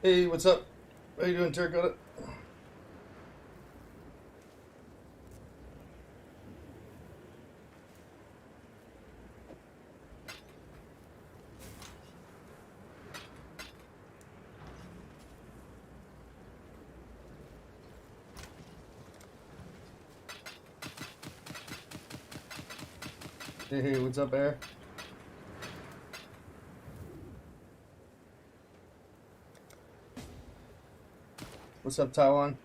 Hey, what's up? How you doing, Terracotta? Hey, what's up, Air? What's up, Taiwan?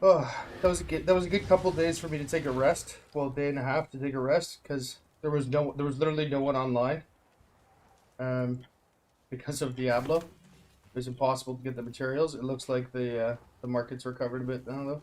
Oh, that was a good couple days for me to take a rest. Well, day and a half to take a rest because there was literally no one online. Um, because of Diablo, it was impossible to get the materials. It looks like the markets recovered a bit now, though.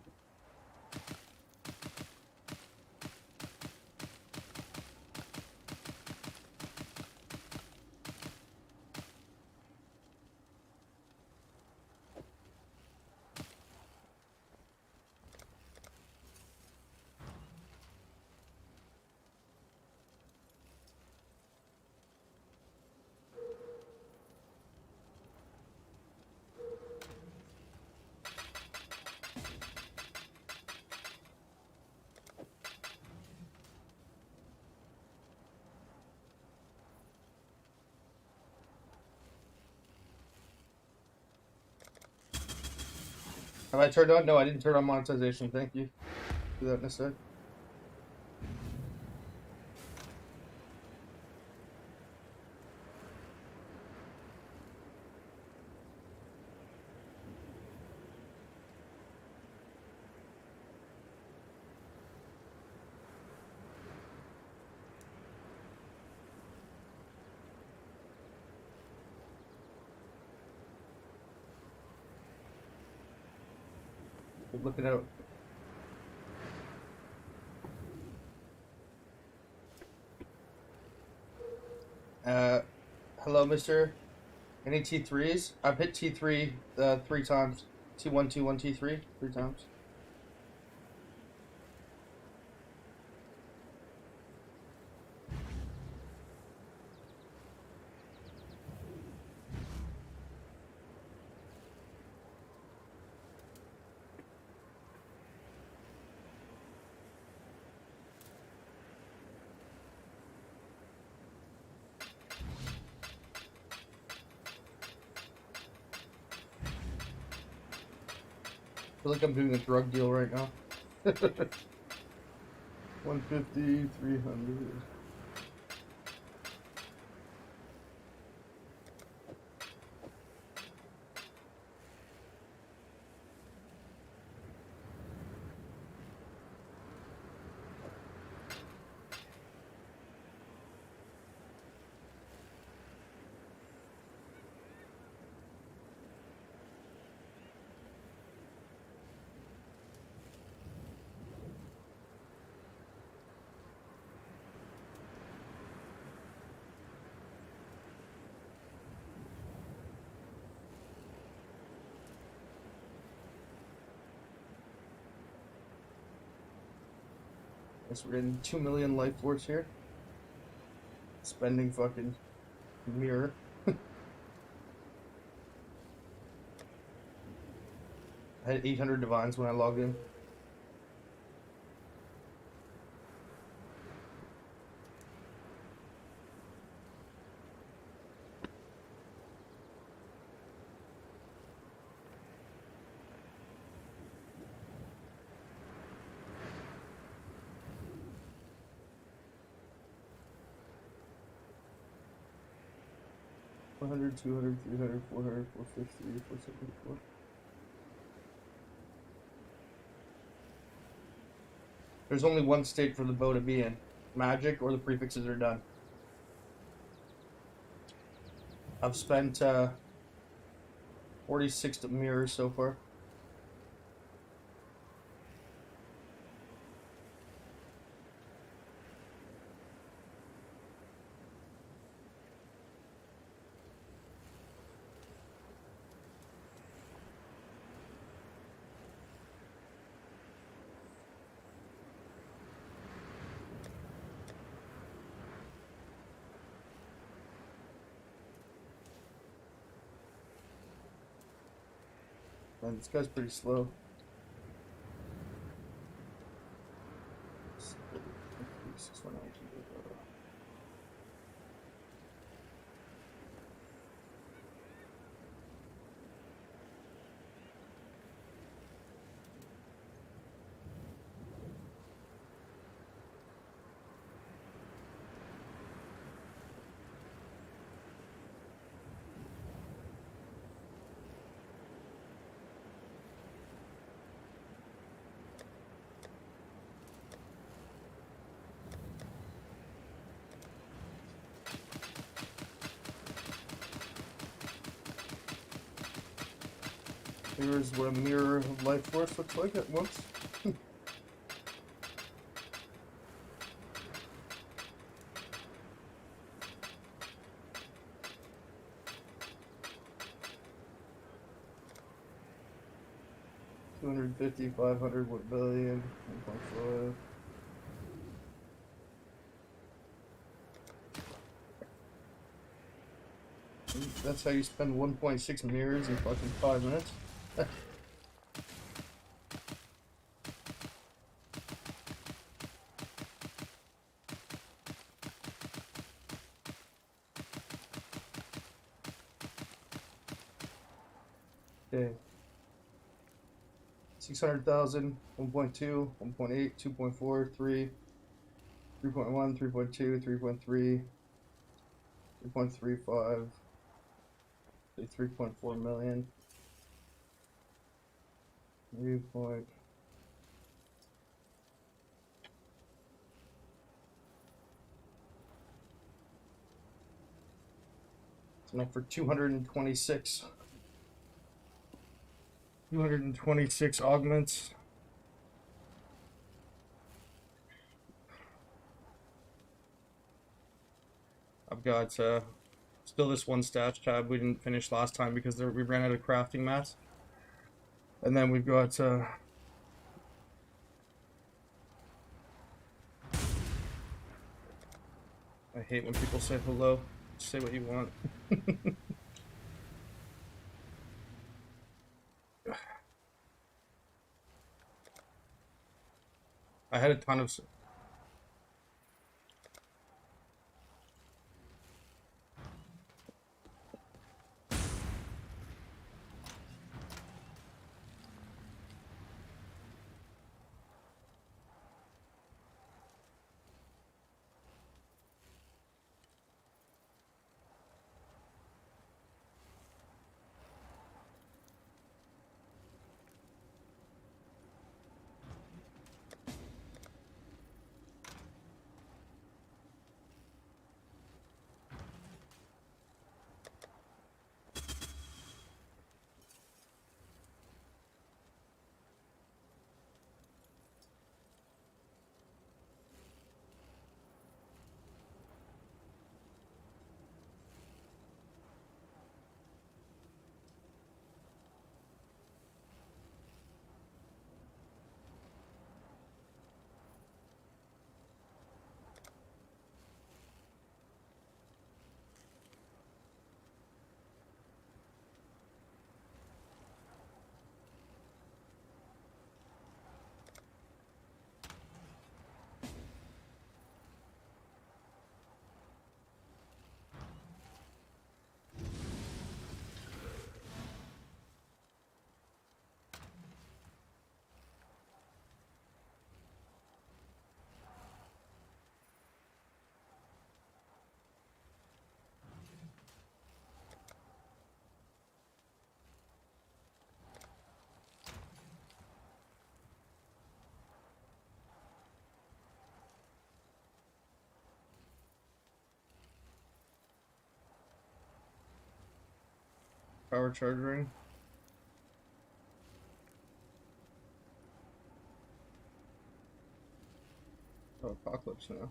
Have I turned on? No, I didn't turn on monetization. Thank you. Do that in a sec. Keep looking out. Uh, hello, Mister. Any T3s? I've hit T3 three times. T1, T1, T3 three times. I feel like I'm doing a drug deal right now. 150, 300. Guess we're getting 2 million life force here. Spending fucking mirror. I had 800 divines when I logged in. One hundred, 200, 300, 400, 450, 474. There's only one state for the bow to be in. Magic or the prefixes are done. I've spent 46 mirrors so far. Man, this guy's pretty slow. Here's what a mirror of life force looks like at once. 250, 500, 1 billion, 1.5. That's how you spend 1.6 mirrors in fucking 5 minutes. Okay. 600,000, 1.2, 1.8, 2.4, 3, 3.1, 3.2, 3.3, 3.35, 3.4 million. 3 point. It's enough for 226. 226 augments. I've got still this one stats tab we didn't finish last time because we ran out of crafting mats. And then we've got I hate when people say hello. Just say what you want. I had a ton of power charging. Oh, Apocalypse now.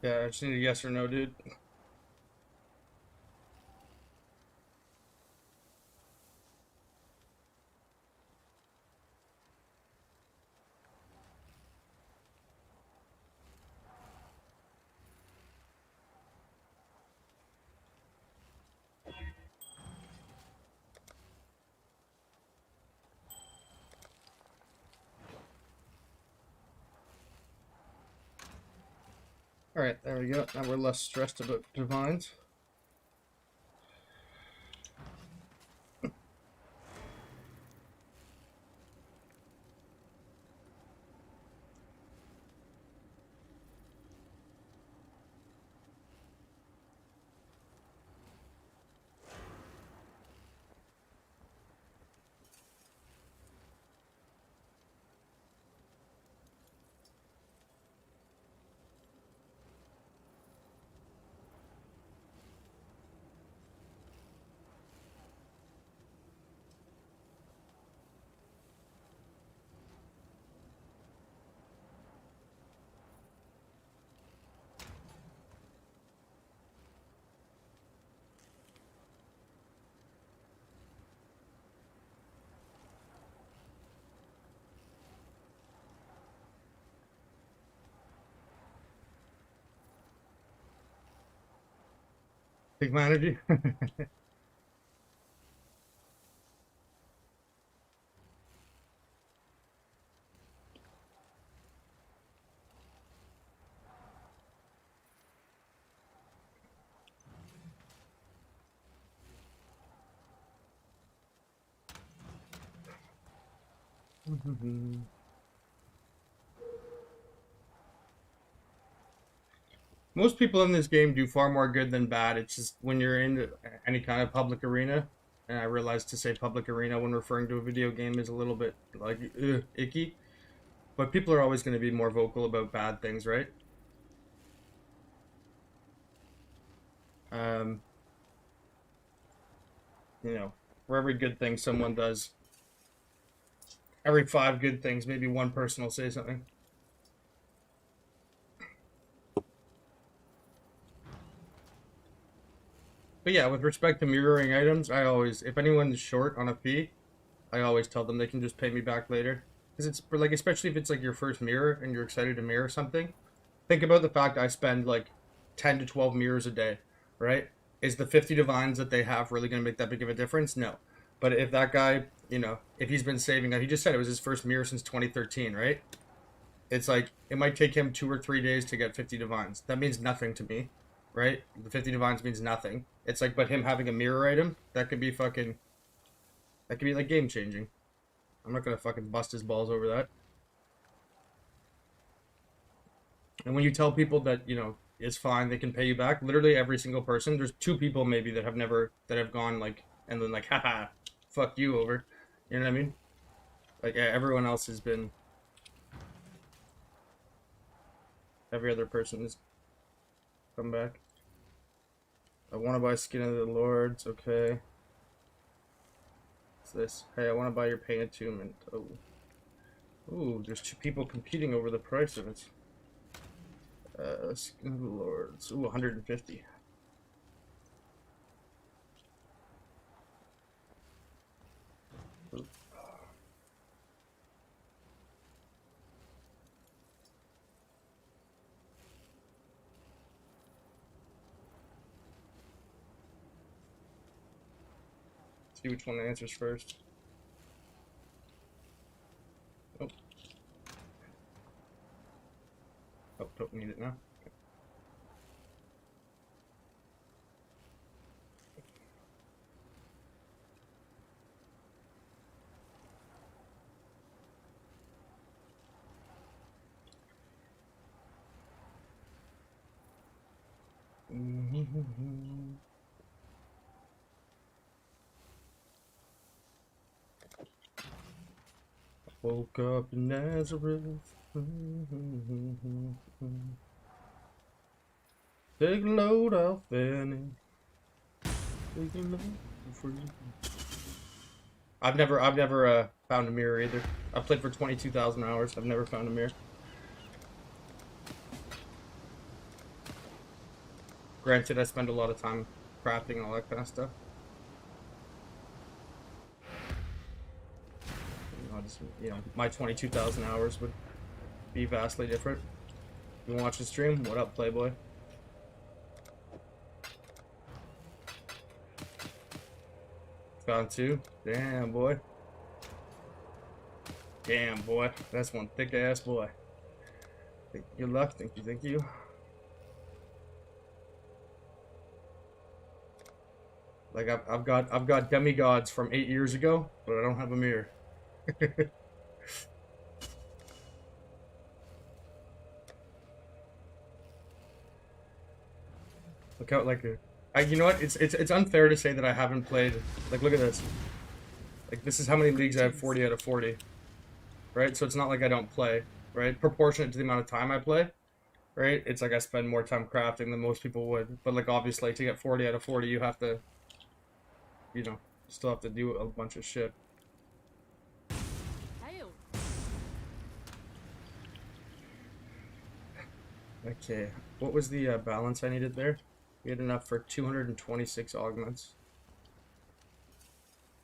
Yeah, I just need a yes or no, dude. Alright, there we go. Now we're less stressed about divines. Big manager. Most people in this game do far more good than bad. It's just when you're in any kind of public arena, and I realize to say public arena when referring to a video game is a little bit like icky, but people are always going to be more vocal about bad things, right? Um, you know, for every good thing someone does, every five good things, maybe one person will say something. But yeah, with respect to mirroring items, I always, if anyone's short on a fee, I always tell them they can just pay me back later. Because it's for like, especially if it's like your first mirror and you're excited to mirror something. Think about the fact I spend like 10 to 12 mirrors a day, right? Is the 50 divines that they have really going to make that big of a difference? No. But if that guy, if he's been saving, he just said it was his first mirror since 2013, right? It's like, it might take him 2 or 3 days to get 50 divines. That means nothing to me, right? The 50 divines means nothing. It's like, but him having a mirror item, that could be like game changing. I'm not gonna fucking bust his balls over that. And when you tell people that, it's fine, they can pay you back, literally every single person, there's two people maybe that have gone like, and then like, haha, fuck you over. You know what I mean? Like everyone else has been, every other person has come back. I want to buy Skin of the Lords, okay. What's this? Hey, I want to buy your Pain Attunement. Oh. Ooh, there's two people competing over the price of it. Skin of the Lords. Ooh, 150. Ooh. See which one answers first. Oh. Oh, don't need it now. Woke up in Nazareth. Take a load off Fanny. Take a load for you. I've never found a mirror either. I've played for 22,000 hours. I've never found a mirror. Granted, I spend a lot of time crafting and all that kind of stuff. My 22,000 hours would be vastly different. You wanna watch the stream? What up, Playboy? Found two? Damn, boy. Damn, boy. That's one thick ass boy. Good luck. Thank you, thank you. Like I've got demigods from 8 years ago, but I don't have a mirror. Look out, like you know what? It's unfair to say that I haven't played. Like, look at this. Like, this is how many leagues I have 40 out of 40. Right? So it's not like I don't play, right? Proportionate to the amount of time I play, right? It's like I spend more time crafting than most people would. But like, obviously, to get 40 out of 40, you have to, you know, still have to do a bunch of shit. Okay, what was the balance I needed there? We had enough for 226 augments.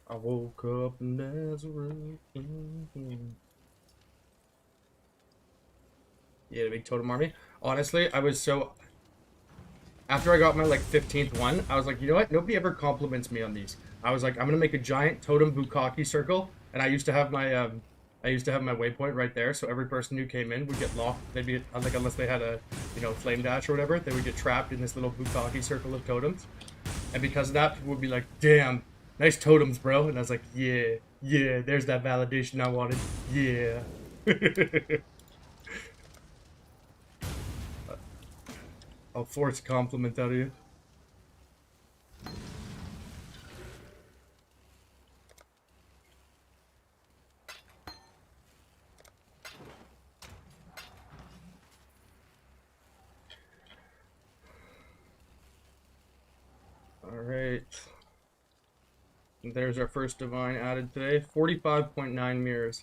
I woke up and there's a room. Yeah, the big totem army. Honestly, I was so... After I got my, like, 15th one, I was like, you know what? Nobody ever compliments me on these. I was like, I'm gonna make a giant totem bukkake circle, and I used to have my, waypoint right there, so every person who came in would get locked. They'd be, like, unless they had a, you know, flame dash or whatever, they would get trapped in this little bukkake circle of totems. And because of that, people would be like, damn, nice totems, bro. And I was like, yeah, there's that validation I wanted. Yeah. I'll force a compliment out of you. Alright. There's our first divine added today. 45.9 mirrors.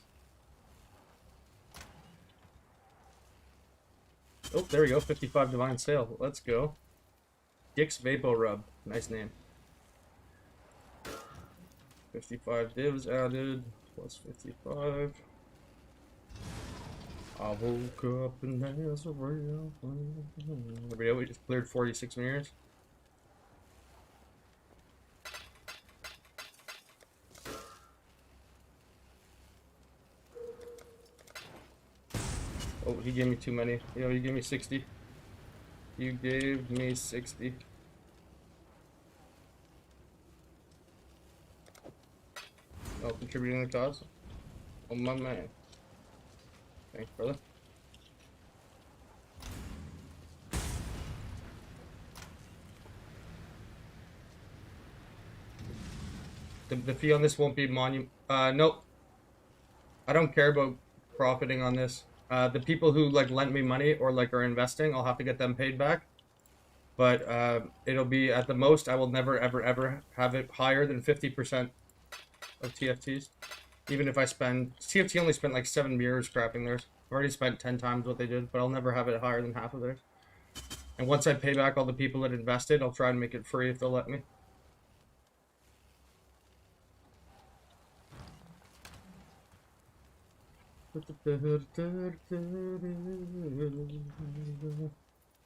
Oh, there we go. 55 divine sale. Let's go. Dick's Vapo Rub. Nice name. 55 divs added. Plus 55. I woke up and there's a real... There we go. We just cleared 46 mirrors. Oh, he gave me too many. You know, you gave me 60. You gave me 60. Oh, contributing the cause? Oh, my man. Thanks, brother. The fee on this won't be nope. I don't care about profiting on this. The people who like lent me money or like are investing, I'll have to get them paid back. But it'll be at the most, I will never ever ever have it higher than 50% of TFTs. Even if I spend, TFT only spent like 7 mirrors scrapping theirs. I've already spent 10 times what they did, but I'll never have it higher than half of theirs. And once I pay back all the people that invested, I'll try and make it free if they'll let me.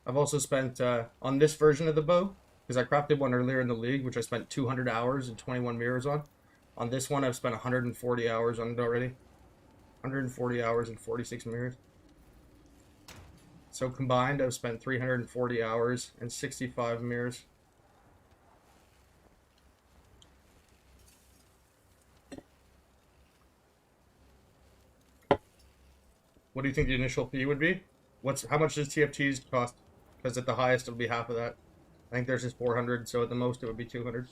I've also spent, on this version of the bow, because I crafted one earlier in the league, which I spent 200 hours and 21 mirrors on. On this one, I've spent 140 hours on it already. 140 hours and 46 mirrors. So combined, I've spent 340 hours and 65 mirrors. What do you think the initial fee would be? How much does TFTs cost? Because at the highest, it'll be half of that. I think theirs is 400, so at the most, it would be 200.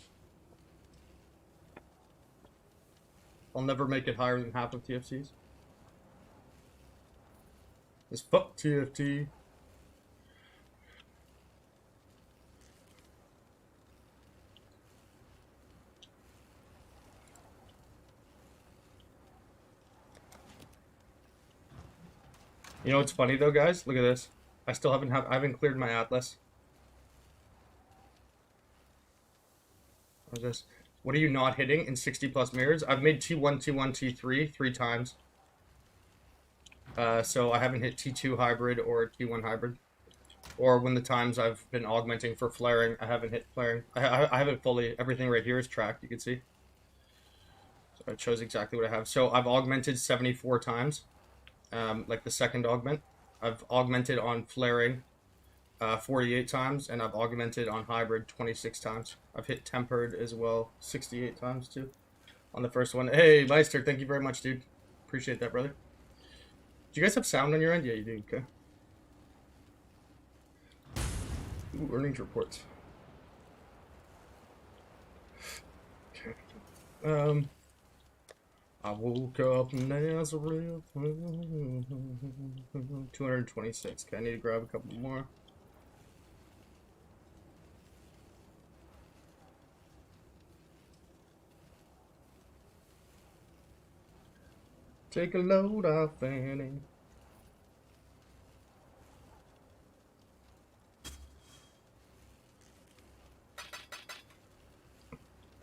I'll never make it higher than half of TFTs. It's fuck TFT. You know what's funny though, guys? Look at this. I haven't cleared my Atlas. What is this? What are you not hitting in 60 plus mirrors? I've made T1, T1, T3 3 times. So I haven't hit T2 hybrid or T1 hybrid. Or when the times I've been augmenting for flaring, I haven't hit flaring. I haven't fully, everything right here is tracked, you can see. So it shows exactly what I have. So I've augmented 74 times, like the second augment. I've augmented on flaring 48 times, and I've augmented on hybrid 26 times. I've hit tempered as well 68 times too on the first one. Hey, Meister, thank you very much, dude. Appreciate that, brother. Do you guys have sound on your end? Yeah, you do. Okay. Ooh, earnings reports. Okay. I woke up in Nazareth. 226. Okay, I need to grab a couple more. Take a load off Fanny.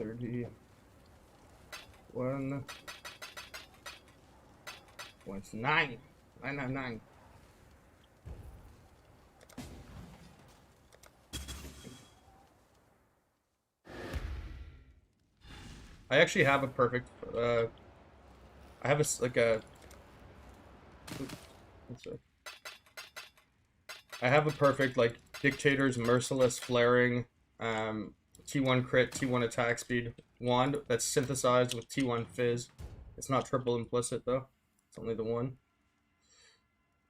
$31.9. 999. I actually have a perfect. I have like a. I have a perfect like Dictator's Merciless Flaring, T1 crit, T1 attack speed wand that's synthesized with T1 fizz. It's not triple implicit though. It's only the one.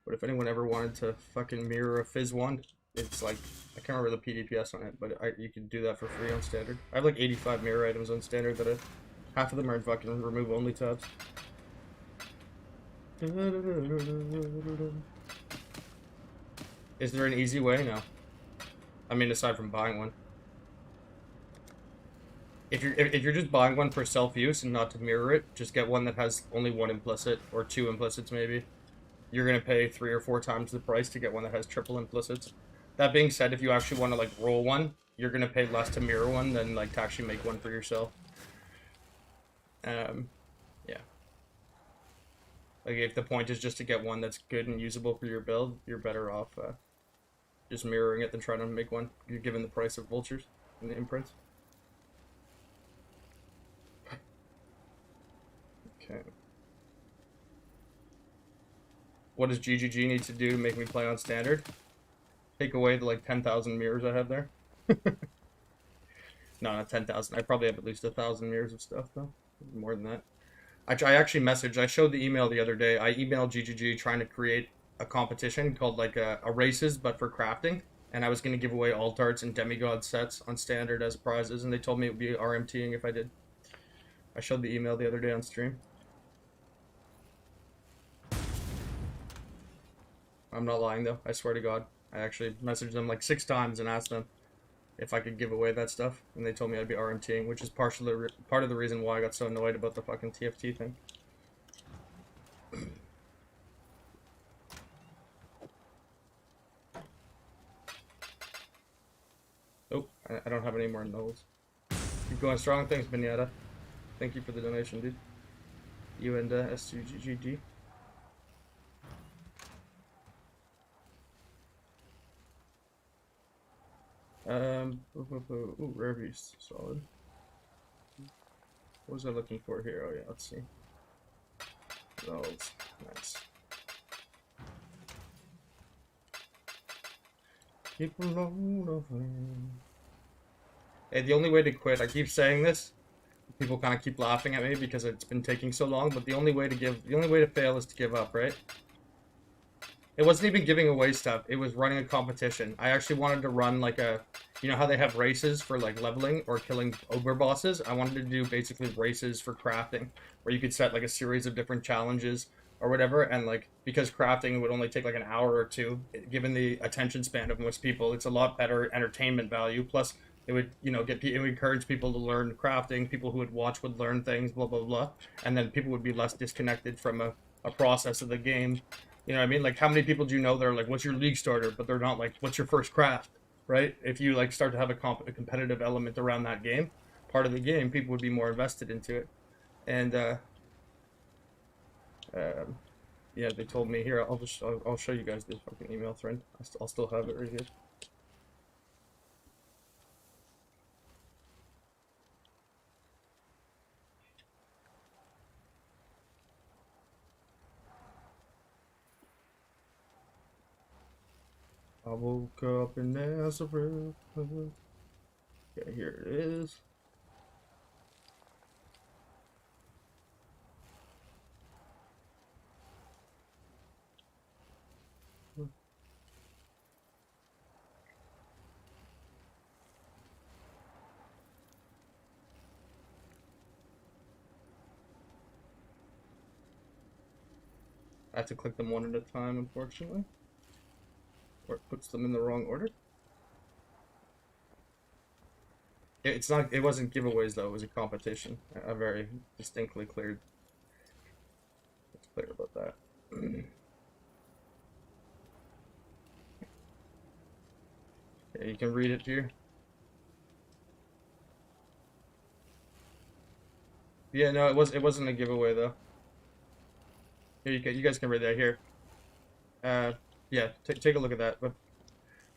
But if anyone ever wanted to fucking mirror a fizz wand, it's like, I can't remember the PDPS on it, but you can do that for free on standard. I have like 85 mirror items on standard that half of them are in fucking remove only tabs. Is there an easy way? No. I mean, aside from buying one. If you're just buying one for self-use and not to mirror it, just get one that has only one implicit or two implicits maybe. You're gonna pay 3 or 4 times the price to get one that has triple implicits. That being said, if you actually want to like roll one, you're gonna pay less to mirror one than like to actually make one for yourself. Yeah. Like if the point is just to get one that's good and usable for your build, you're better off just mirroring it than trying to make one. You're given the price of vultures and the imprints. Okay. What does GGG need to do to make me play on standard? Take away the like 10,000 mirrors I have there. No, not 10,000. I probably have at least 1,000 mirrors of stuff though. More than that. I actually messaged. I showed the email the other day. I emailed GGG trying to create a competition called like a races, but for crafting. And I was going to give away alt arts and demigod sets on standard as prizes, and they told me it would be RMTing if I did. I showed the email the other day on stream. I'm not lying though. I swear to God. I actually messaged them like 6 times and asked them if I could give away that stuff, and they told me I'd be RMTing, which is part of the reason why I got so annoyed about the fucking TFT thing. Oh, I don't have any more nulls. Keep going strong. Thanks, Binyata. Thank you for the donation, dude. You and S2GGG. Ooh, rare beast, solid. What was I looking for here? Oh yeah, let's see. Results, nice. Keep a load of them. Hey, the only way to quit, I keep saying this. People kind of keep laughing at me because it's been taking so long, but the only way to fail is to give up, right? It wasn't even giving away stuff. It was running a competition. I actually wanted to run like a, you know how they have races for like leveling or killing ogre bosses? I wanted to do basically races for crafting, where you could set like a series of different challenges or whatever, and like, because crafting would only take like an hour or two, given the attention span of most people, it's a lot better entertainment value. Plus, it would, you know, it would encourage people to learn crafting. People who would watch would learn things, blah, blah, blah. And then people would be less disconnected from a process of the game. You know what I mean? Like, how many people do you know that are like, what's your league starter? But they're not like, what's your first craft, right? If you like start to have a competitive element around that game, part of the game, people would be more invested into it. And yeah, they told me here. I'll show you guys this fucking email thread. I'll still have it right here. I woke up in Nazareth. Yeah, here it is. I have to click them one at a time, unfortunately. Or it puts them in the wrong order. It's not. It wasn't giveaways though. It was a competition. I very distinctly clear. It's clear about that. Yeah, you can read it here. Yeah, no, it wasn't a giveaway though. Here you guys can read that here. Yeah, take a look at that. But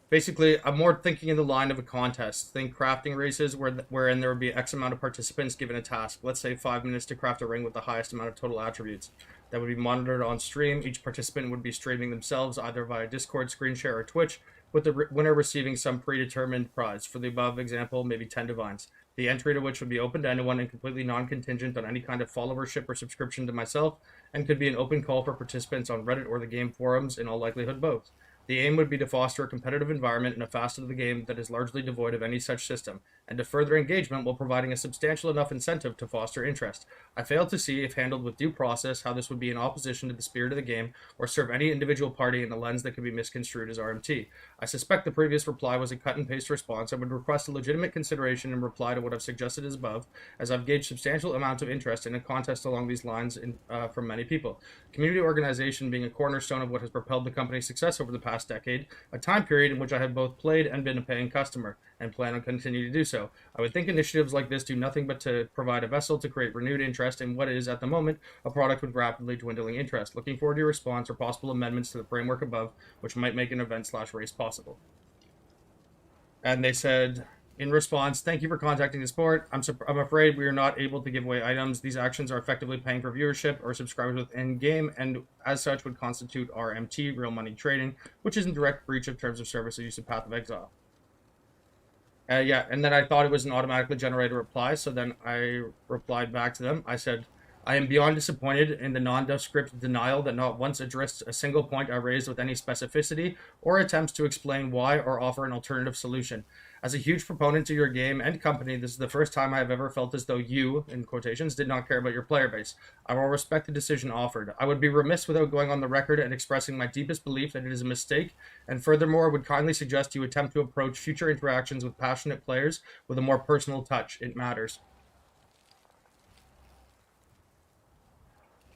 basically, I'm more thinking in the line of a contest. Think crafting races wherein there would be X amount of participants given a task. Let's say 5 minutes to craft a ring with the highest amount of total attributes. That would be monitored on stream. Each participant would be streaming themselves either via Discord, screen share, or Twitch, with the winner receiving some predetermined prize. For the above example, maybe 10 divines. The entry to which would be open to anyone and completely non-contingent on any kind of followership or subscription to myself, and could be an open call for participants on Reddit or the game forums, in all likelihood both. The aim would be to foster a competitive environment in a facet of the game that is largely devoid of any such system, and to further engagement while providing a substantial enough incentive to foster interest. I fail to see, if handled with due process, how this would be in opposition to the spirit of the game, or serve any individual party in a lens that could be misconstrued as RMT. I suspect the previous reply was a cut-and-paste response. I would request a legitimate consideration in reply to what I've suggested as above, as I've gauged substantial amounts of interest in a contest along these lines from many people. Community organization being a cornerstone of what has propelled the company's success over the past decade, a time period in which I have both played and been a paying customer, and plan on continuing to do so. I would think initiatives like this do nothing but to provide a vessel to create renewed interest in what is, at the moment, a product with rapidly dwindling interest. Looking forward to your response or possible amendments to the framework above, which might make an event/race possible. And they said, in response, thank you for contacting the sport. I'm afraid we are not able to give away items. These actions are effectively paying for viewership or subscribers within game, and as such would constitute RMT, real money trading, which is in direct breach of terms of service of use of Path of Exile. Yeah, and then I thought it was an automatically generated reply, so then I replied back to them. I said, I am beyond disappointed in the nondescript denial that not once addressed a single point I raised with any specificity, or attempts to explain why or offer an alternative solution. As a huge proponent to your game and company, this is the first time I have ever felt as though you, in quotations, did not care about your player base. I will respect the decision offered. I would be remiss without going on the record and expressing my deepest belief that it is a mistake, and furthermore would kindly suggest you attempt to approach future interactions with passionate players with a more personal touch. It matters.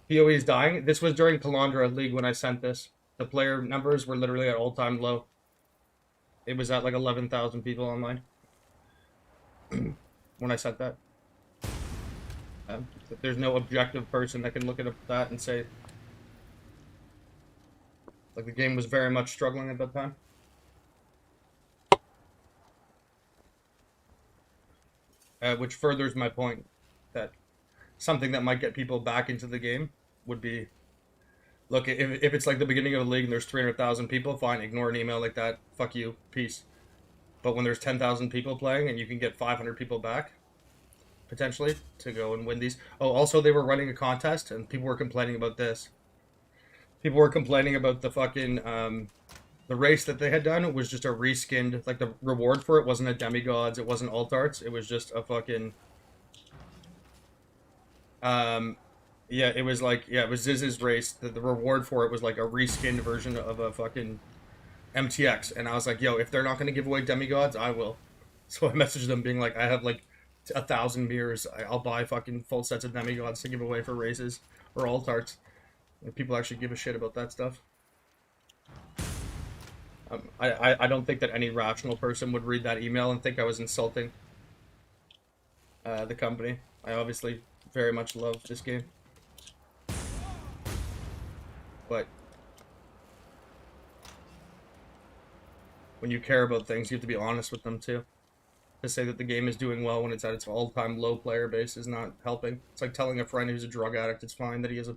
PoE is dying. This was during Calandra League when I sent this. The player numbers were literally at all-time low. It was at like 11,000 people online when I sent that. There's no objective person that can look at that and say, like, the game was very much struggling at that time. Which furthers my point that something that might get people back into the game would be, look, if it's like the beginning of a league and there's 300,000 people, fine, ignore an email like that. Fuck you, peace. But when there's 10,000 people playing and you can get 500 people back, potentially, to go and win these. Oh, also they were running a contest and people were complaining about this. People were complaining about the fucking, the race that they had done. It was just a reskinned, like the reward for it wasn't a demigods, it wasn't alt arts, it was just a fucking, yeah, it was like, yeah, it was Ziz's race. The reward for it was like a reskinned version of a fucking MTX. And I was like, yo, if they're not going to give away demigods, I will. So I messaged them being like, I have like 1,000 mirrors. I'll buy fucking full sets of demigods to give away for races or alt arts. And people actually give a shit about that stuff. I don't think that any rational person would read that email and think I was insulting the company. I obviously very much love this game, but when you care about things, you have to be honest with them too. To say that the game is doing well when it's at its all-time low player base is not helping. It's like telling a friend who's a drug addict it's fine that it's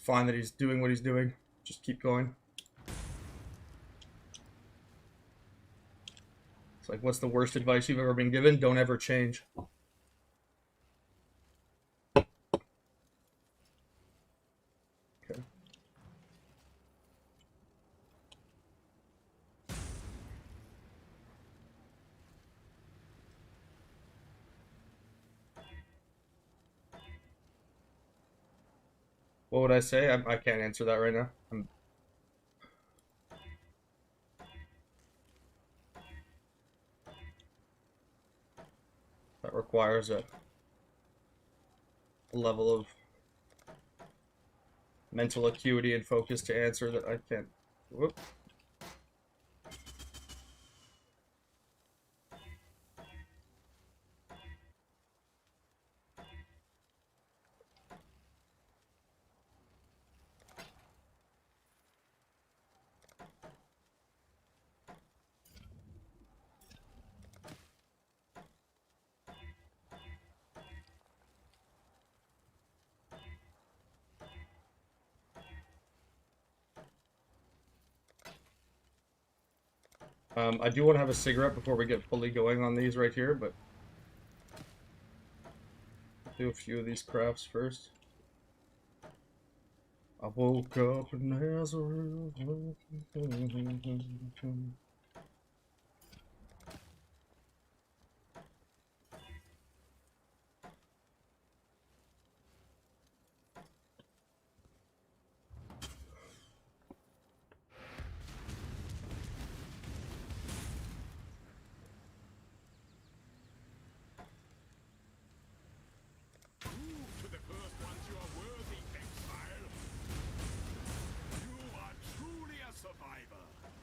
fine that he's doing what he's doing. Just keep going. It's like, what's the worst advice you've ever been given? Don't ever change. Okay. What would I say? I can't answer that right now. That requires a level of mental acuity and focus to answer that I can't. Whoop. I do want to have a cigarette before we get fully going on these right here, but I'll do a few of these crafts first. I woke up in Nazareth.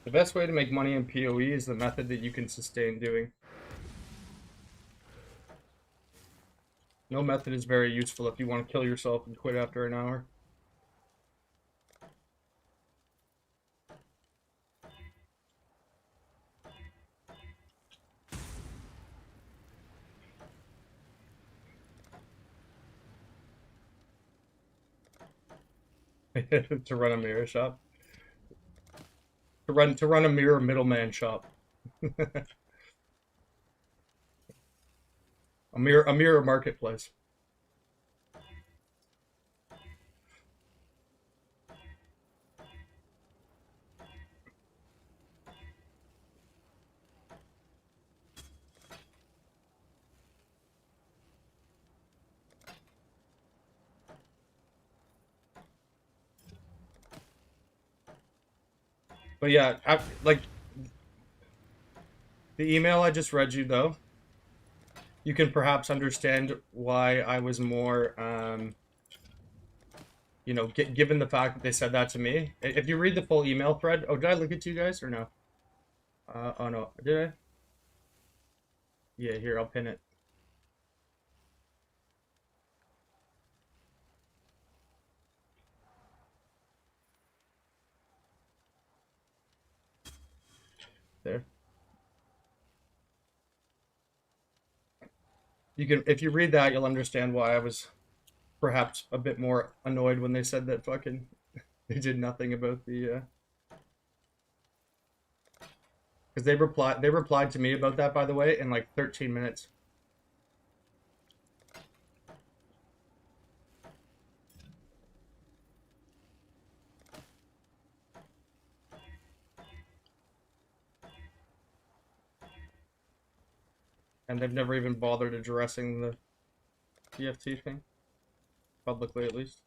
The best way to make money in PoE is the method that you can sustain doing. No method is very useful if you want to kill yourself and quit after an hour. To run a mirror shop. To run a mirror middleman shop. a mirror marketplace. But yeah, like the email I just read you though, you can perhaps understand why I was more, you know, given the fact that they said that to me. If you read the full email thread, oh, did I look at you guys or no? Oh no, did I? Yeah, here, I'll pin it. There. You can, if you read that, you'll understand why I was perhaps a bit more annoyed when they said that fucking they did nothing about the because they replied to me about that, by the way, in like 13 minutes. And they've never even bothered addressing the TFT thing publicly, at least.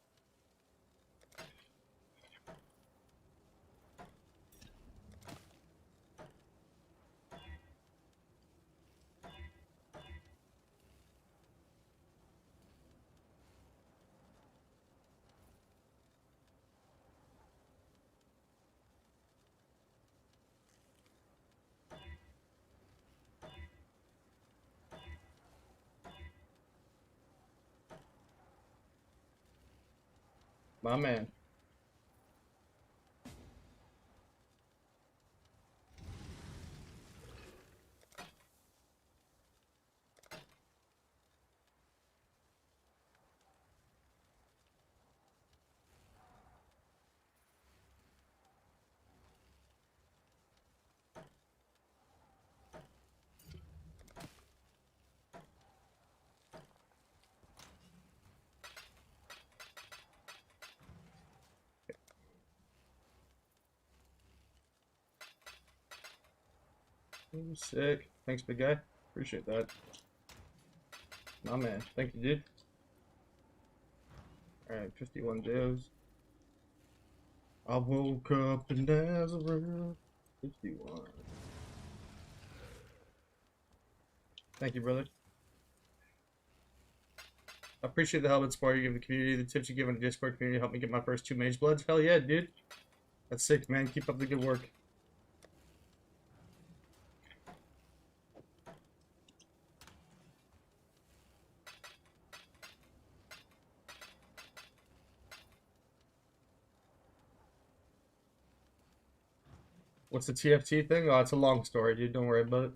My man. Ooh, sick. Thanks, big guy. Appreciate that. My man. Thank you, dude. Alright, 51 Joes. I woke up in Nazareth. 51. Thank you, brother. I appreciate the help and support you give the community. The tips you give on the Discord community helped me get my first 2 Mage Bloods. Hell yeah, dude. That's sick, man. Keep up the good work. What's the TFT thing? Oh, it's a long story, dude. Don't worry about it.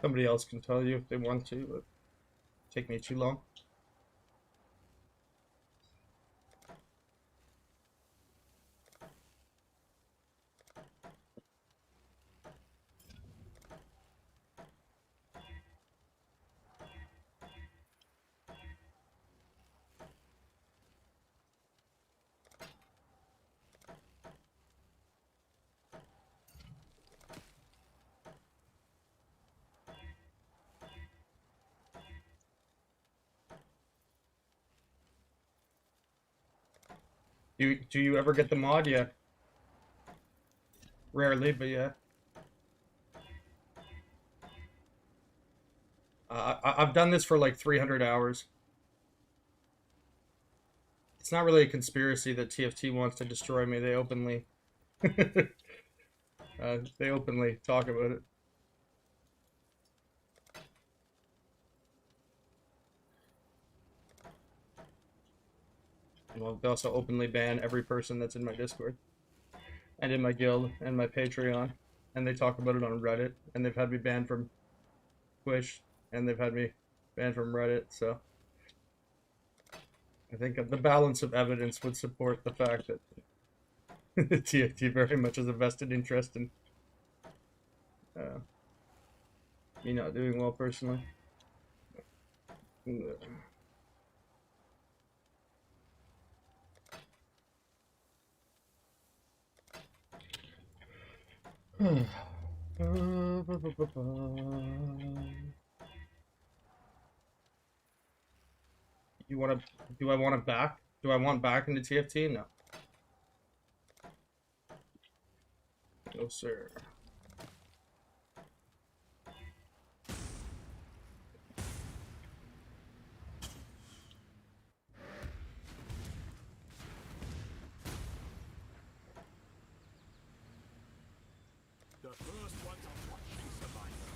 Somebody else can tell you if they want to, but take me too long. Do you ever get the mod? Yeah. Rarely, but yeah. I've done this for like 300 hours. It's not really a conspiracy that TFT wants to destroy me. They openly, they openly talk about it. Well, they also openly ban every person that's in my Discord and in my guild and my Patreon, and they talk about it on Reddit, and they've had me banned from Twitch, and they've had me banned from Reddit. So I think the balance of evidence would support the fact that TFT very much has a vested interest in me not doing well personally. You want to? Do I want it back? Do I want back into TFT? No. No, sir. The first ones are watching Survivor.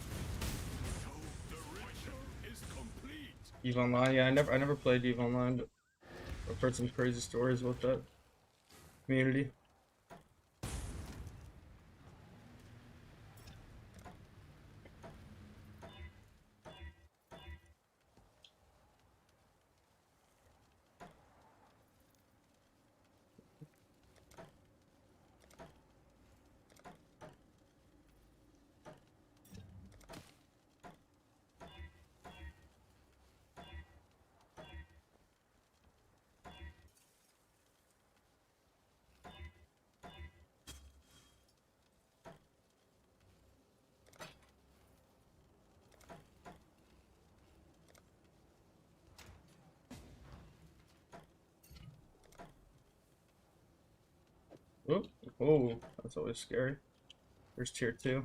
So the ritual is complete. EVE Online, yeah, I never played EVE Online, but I've heard some crazy stories about that community. Oh, oh, that's always scary. There's tier 2.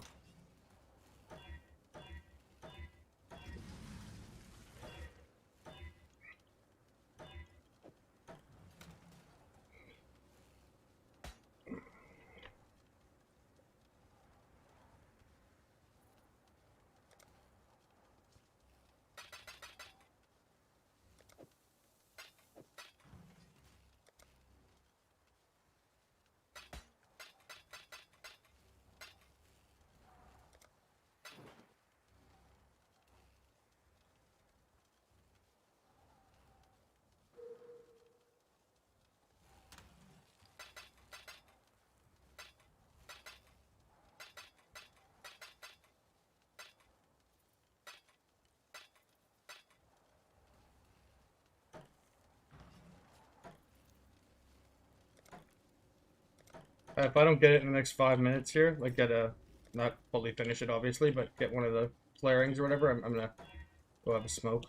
if I don't get it in the next 5 minutes here, like get a, not fully finish it obviously, but get one of the flarings or whatever, I'm gonna go have a smoke.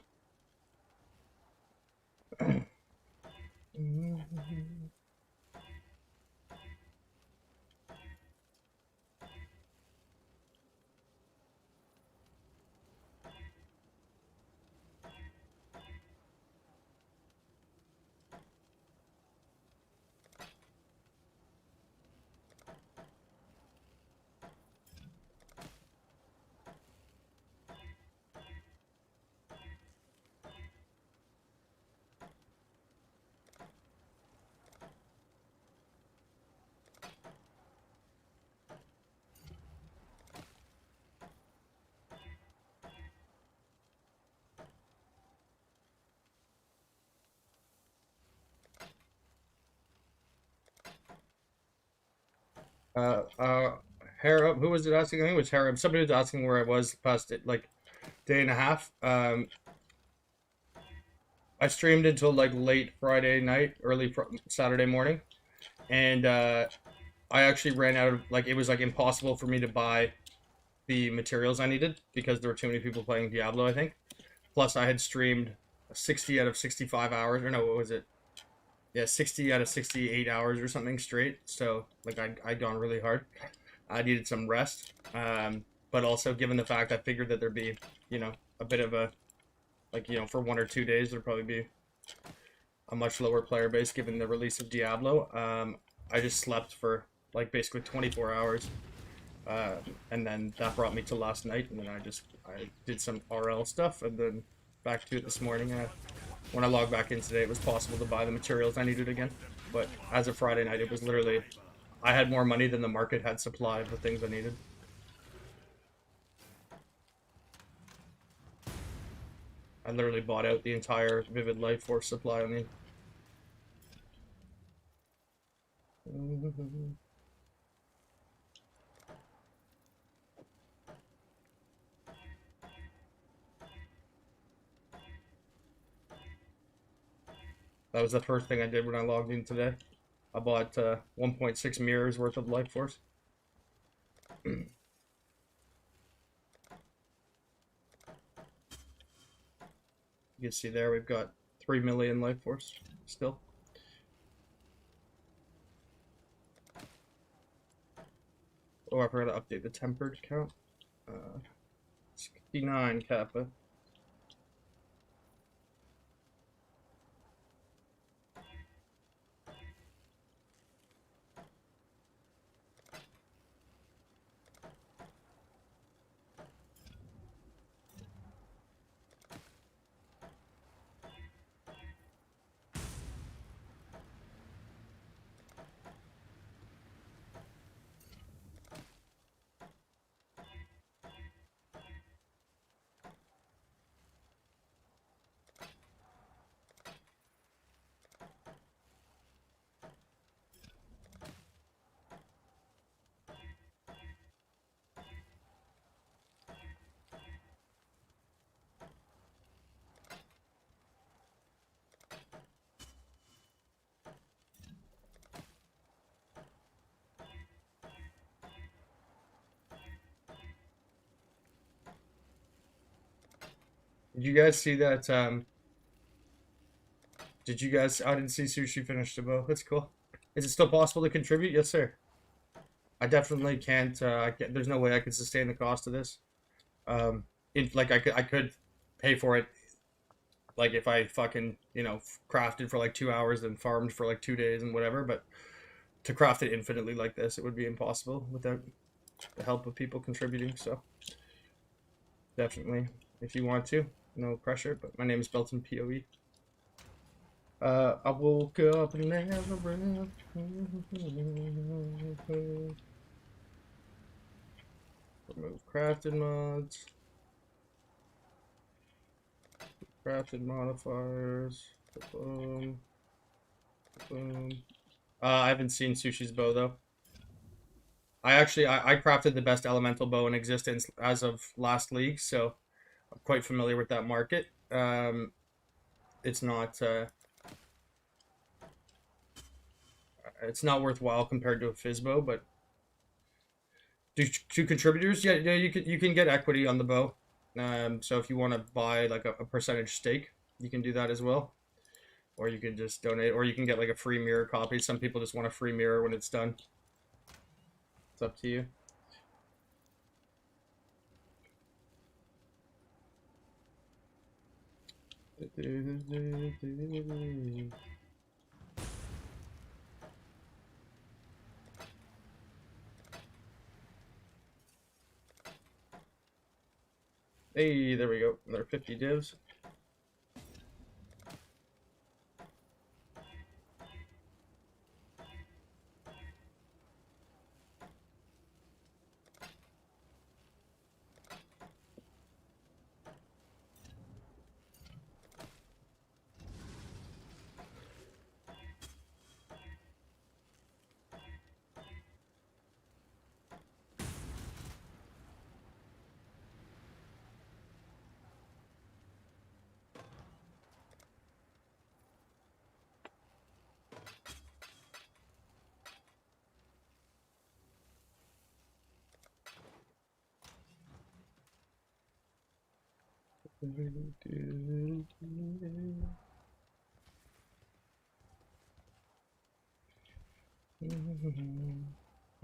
Uh, uh, Harab, who was it asking? I think it was Harab. Somebody was asking where I was the past like day and a half. I streamed until like late Friday night, early Saturday morning, and I actually ran out of like it was like impossible for me to buy the materials I needed because there were too many people playing Diablo, I think. Plus, I had streamed 60 out of 65 hours, or no, what was it? Yeah, 60 out of 68 hours or something straight. So, like, I'd gone really hard. I needed some rest. But also, given the fact I figured that there'd be, you know, a bit of a, like, you know, for 1 or 2 days, there'd probably be a much lower player base given the release of Diablo. I just slept for, like, basically 24 hours. And then that brought me to last night, and then I did some RL stuff, and then back to it this morning. When I logged back in today, it was possible to buy the materials I needed again. But as of Friday night, it was literally, I had more money than the market had supply of the things I needed. I literally bought out the entire Vivid Life Force supply on the. That was the first thing I did when I logged in today. I bought 1.6 mirrors worth of Life Force. You can see there we've got 3 million Life Force still. Oh, I forgot to update the tempered count. 69 Kappa. Did you guys see that? Did you guys? I didn't see Sushi finish the bow. That's cool. Is it still possible to contribute? Yes, sir. I definitely can't. There's no way I could sustain the cost of this. Like I could pay for it. Like if I fucking crafted for like 2 hours and farmed for like 2 days and whatever. But to craft it infinitely like this, it would be impossible without the help of people contributing. So definitely, if you want to, no pressure. But my name is Belton POE. I woke up and never ran. Remove crafted mods. Crafted modifiers. Boom. Boom. I haven't seen Sushi's bow though. I crafted the best elemental bow in existence as of last league, so I'm quite familiar with that market. It's not It's not worthwhile compared to a Fizbo, but do contributors? Yeah, yeah, you can get equity on the bow. So if you want to buy like a percentage stake, you can do that as well. Or you can just donate, or you can get like a free mirror copy. Some people just want a free mirror when it's done. It's up to you. Hey, there we go. Another 50 divs.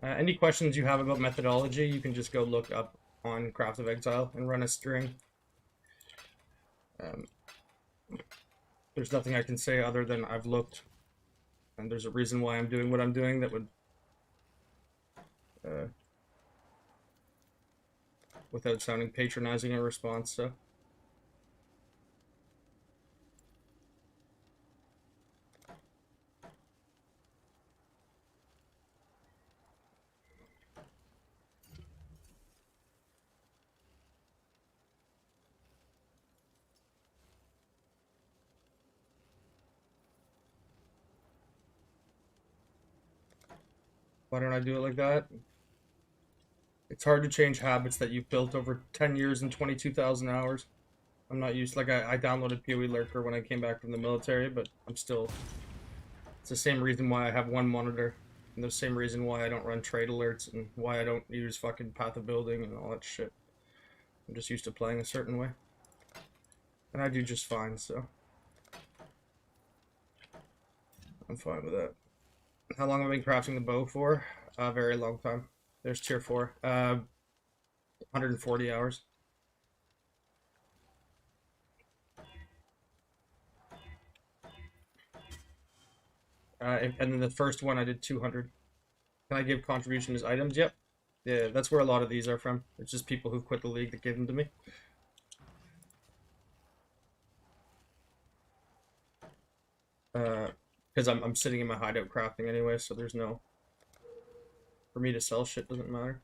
Any questions you have about methodology, you can just go look up on Craft of Exile and run a string. Um, there's nothing I can say other than I've looked, and there's a reason why I'm doing what I'm doing that would, without sounding patronizing in response, so. Why don't I do it like that? It's hard to change habits that you've built over 10 years and 22,000 hours. I'm not used, like, I downloaded PoE Lurker when I came back from the military, but I'm still, it's the same reason why I have one monitor, and the same reason why I don't run trade alerts, and why I don't use fucking Path of Building and all that shit. I'm just used to playing a certain way. And I do just fine, so. I'm fine with that. How long have I been crafting the bow for? A very long time. There's tier 4. 140 hours. And then the first one I did 200. Can I give contribution as items? Yep. Yeah, that's where a lot of these are from. It's just people who've quit the league that gave them to me. Because I'm sitting in my hideout crafting anyway, so there's no... For me to sell shit doesn't matter.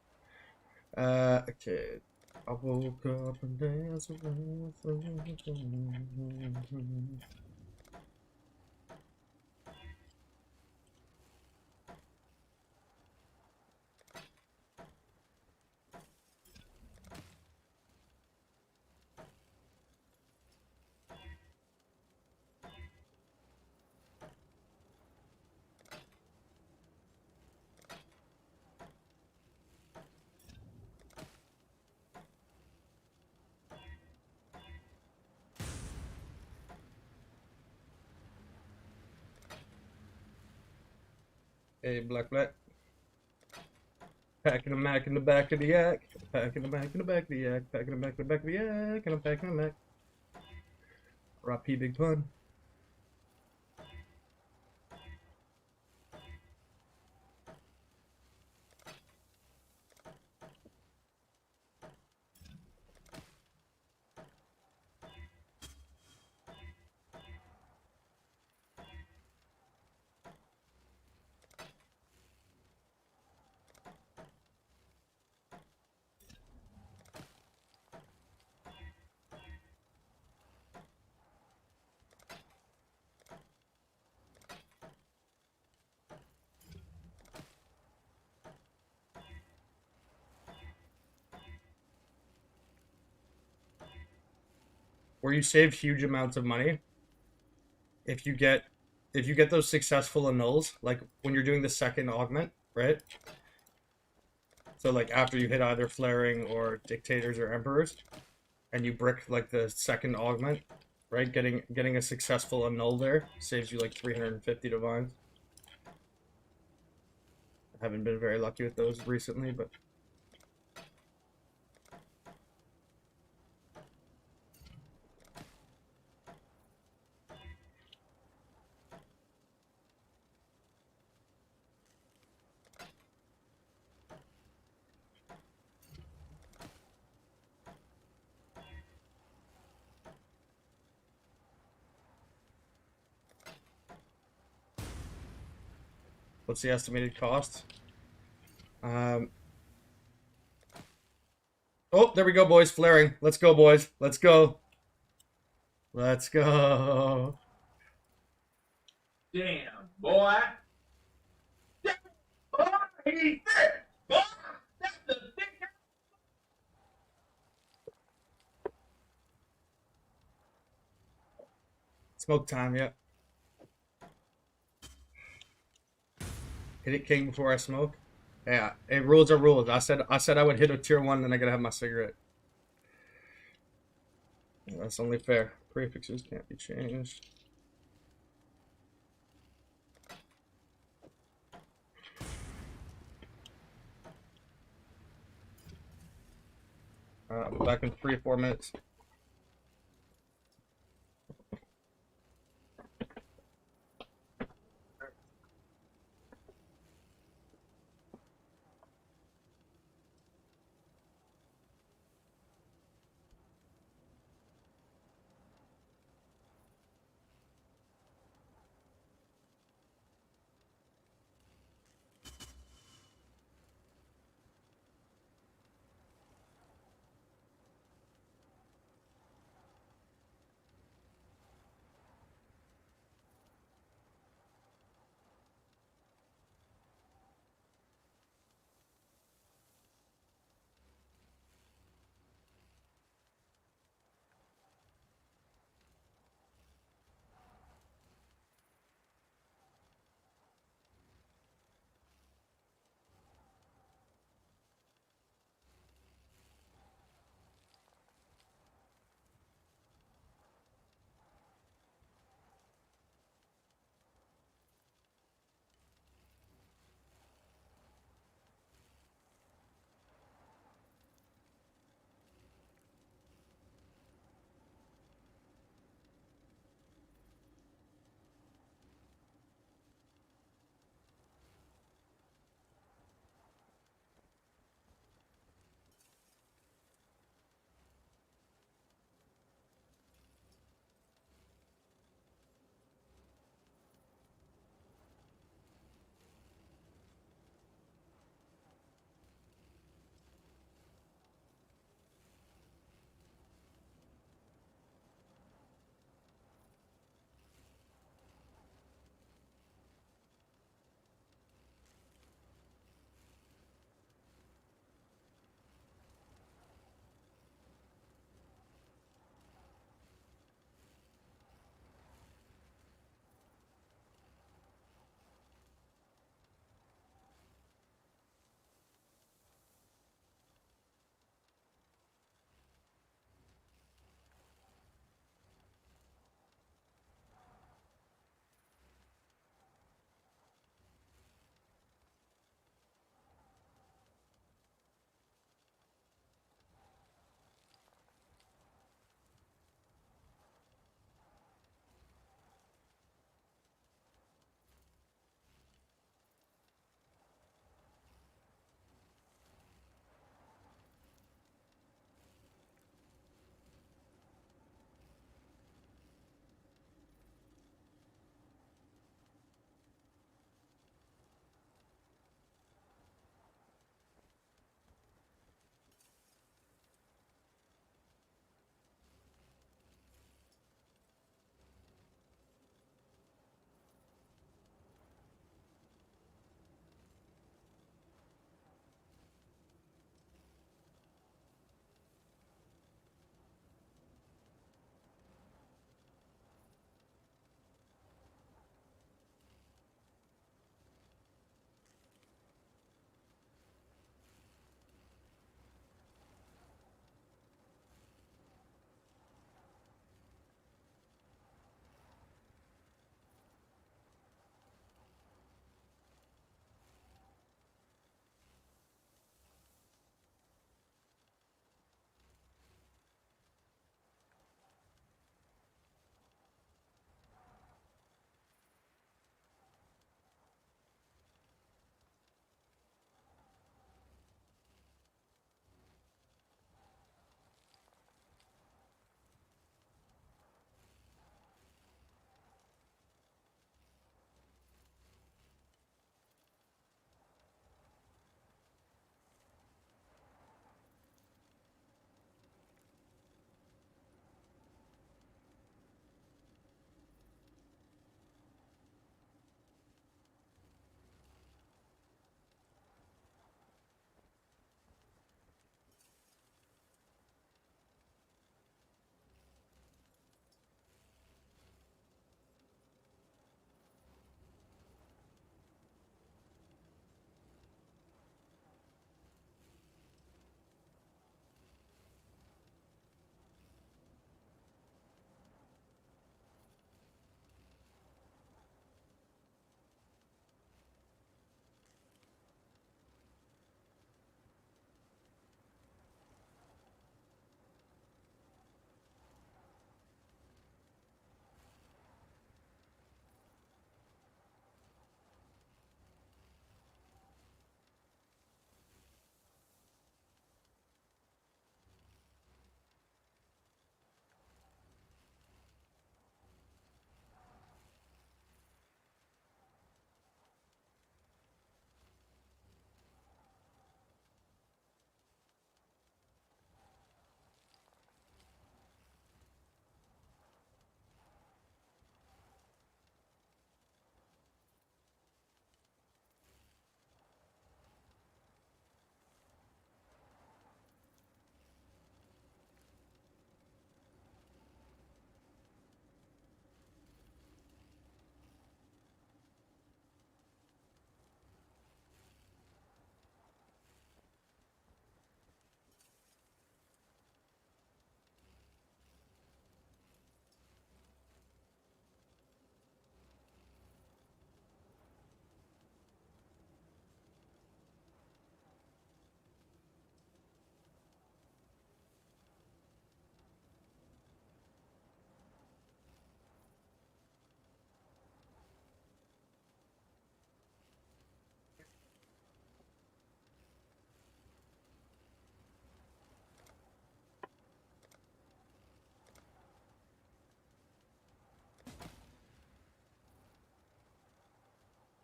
Okay. I woke up and danced around. Hey, Black Black. Packing a Mac in the back of the yak. Packing a Mac in the back of the yak. Packing a Mac in the back of the yak. And I'm packing a Mac. R.I.P. Big Pun. Where you save huge amounts of money if you get if you get those successful annuls, like when you're doing the second augment, right? So like after you hit either flaring or dictators or emperors, and you brick like the second augment, right? Getting a successful annul there saves you like 350 divines. I haven't been very lucky with those recently, but what's the estimated cost? Oh, there we go, boys. Flaring. Let's go, boys. Let's go. Let's go. Damn, boy. Damn, boy, he's thick. Boy, that's the thick. Smoke time, yeah. Hit it king before I smoke. Yeah, hey, rules are rules. I said I would hit a tier 1, then I gotta have my cigarette. That's only fair. Prefixes can't be changed. I'll be back in 3 or 4 minutes.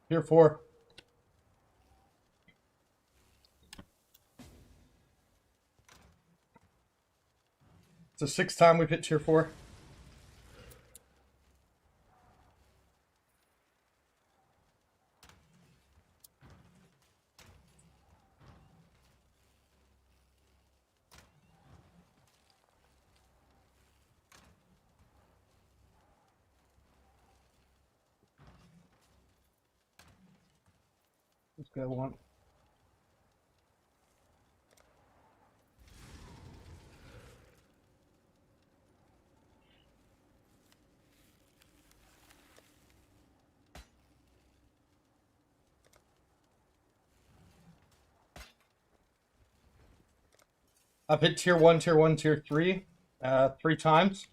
Tier 4. It's the 6th time we've hit tier 4. Let's go one. I've hit tier 1, tier 1, tier 3, 3 times.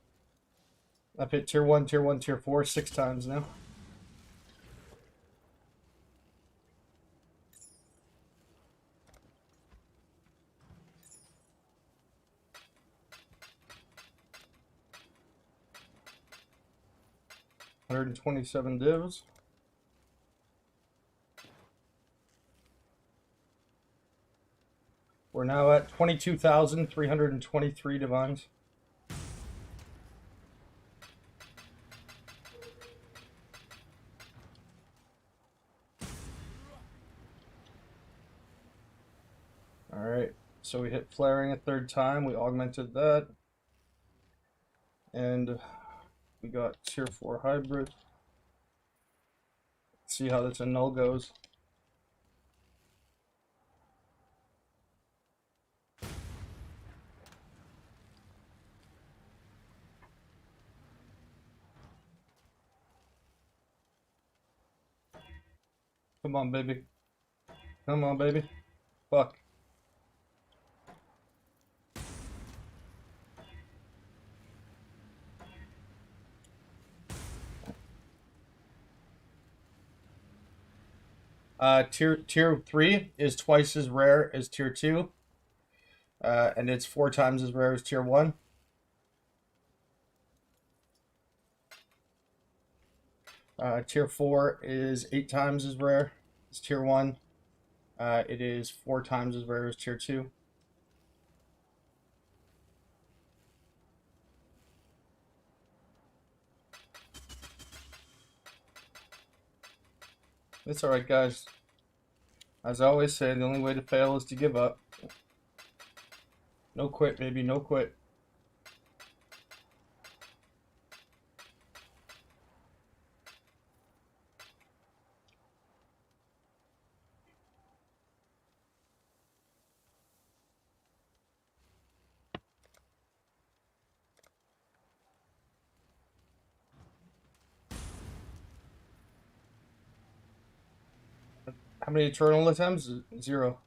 I've hit tier 1, tier 1, tier 4, 6 times now. $127 divs. We're now at 22,323 divines. Alright, so we hit flaring a 3rd time, we augmented that. And we got tier 4 hybrid. Let's see how this null goes. Come on, baby. Come on, baby. Fuck. Tier 3 is twice as rare as tier 2. And it's 4 times as rare as tier 1. Tier 4 is 8 times as rare as tier 1. It is 4 times as rare as tier 2. It's alright, guys. As I always say, the only way to fail is to give up. No quit, baby, no quit. How many eternal attempts? 0.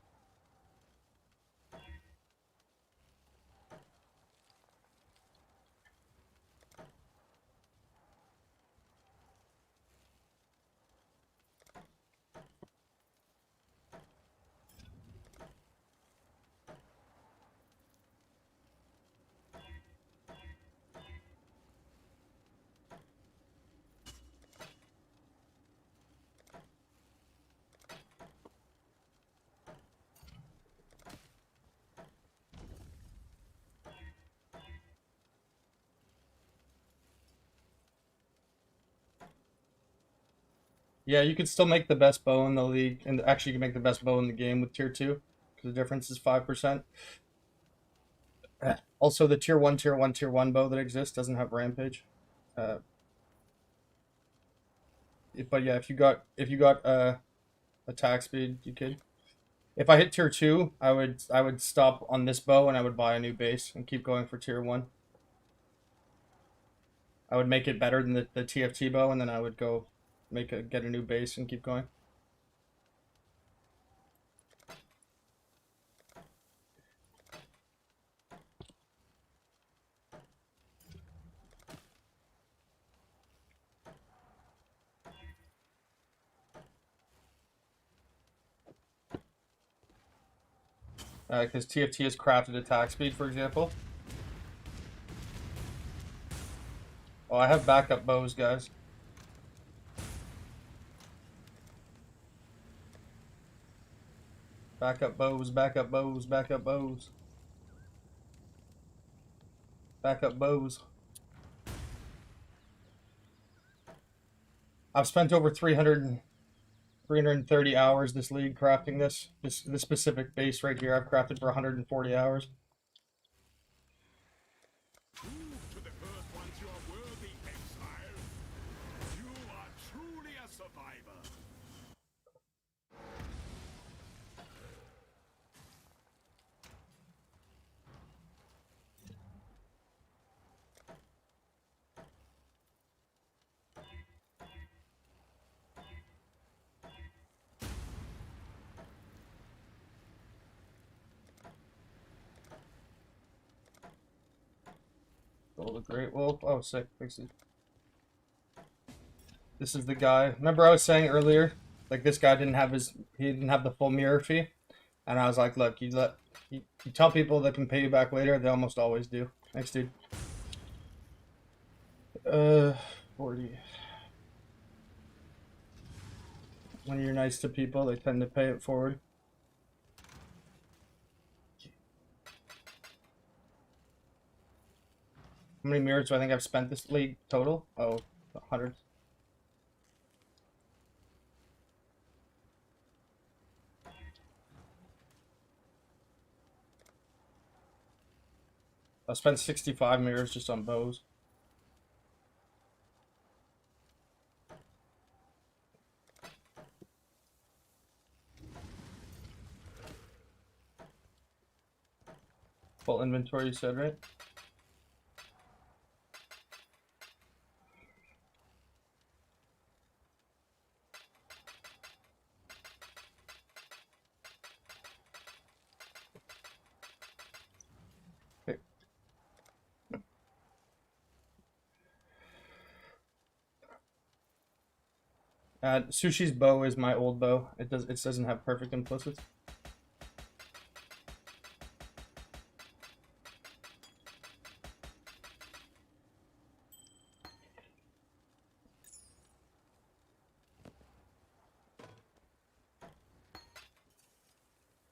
Yeah, you could still make the best bow in the league, and actually you can make the best bow in the game with tier 2, because the difference is 5%. Also, the tier 1, tier 1, tier 1 bow that exists doesn't have rampage. But yeah, if you got attack speed, you could. If I hit tier 2, I would stop on this bow and I would buy a new base and keep going for tier 1. I would make it better than the TFT bow, and then I would go get a new base and keep going. Because TFT has crafted attack speed, for example. Oh, I have backup bows, guys. Back up bows, back up bows, back up bows. Back up bows. I've spent over 330 hours this league crafting this specific base right here. I've crafted for 140 hours. Prove to the first ones you are worthy, exile. You are truly a survivor. Oh, the Great Wolf. Oh, sick. Fix it. This is the guy. Remember I was saying earlier, like this guy didn't have the full mirror fee, and I was like, look, you tell people that can pay you back later, they almost always do. Thanks, dude. 40. When you're nice to people, they tend to pay it forward. How many mirrors do I think I've spent this league total? Oh, 100. I spent 65 mirrors just on bows. Full inventory, you said, right? Okay. Sushi's bow is my old bow. It doesn't have perfect implicits.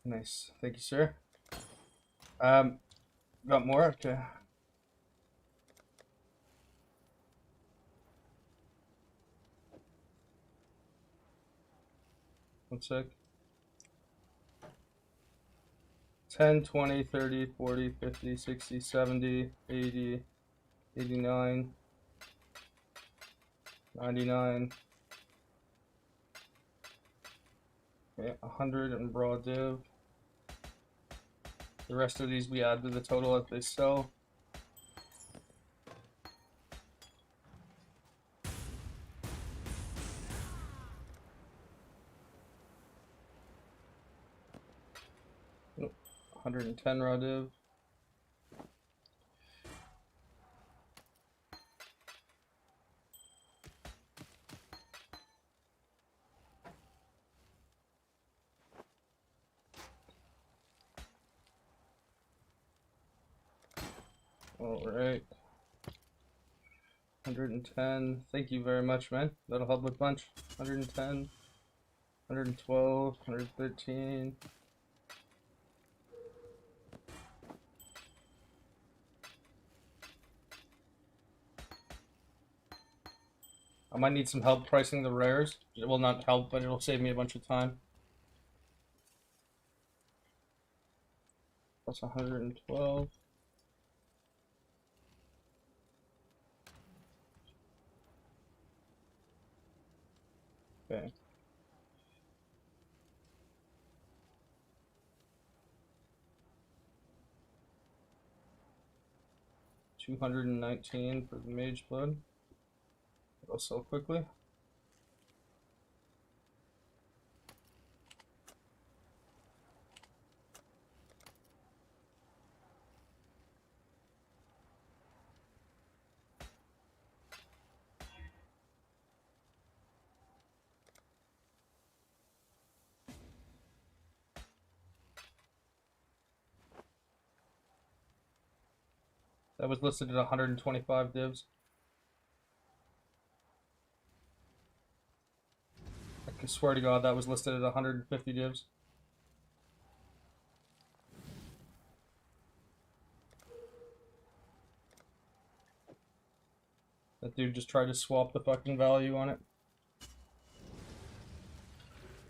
Nice. Thank you, sir. Got more? Okay. One sec. 10, 20, 30, 40, 50, 60, 70, 80, 89, 99. Okay, 100 in broad div. The rest of these we add to the total if they sell. Nope. 110 raw div. Alright. 110. Thank you very much, man. That'll help with bunch. 110. 112. 113. I might need some help pricing the rares. It will not help, but it'll save me a bunch of time. That's 112. Okay. $219 for the Mage Blood. It'll sell quickly. That was listed at 125 divs. I swear to God, that was listed at 150 divs. dude just tried to swap the fucking value on it.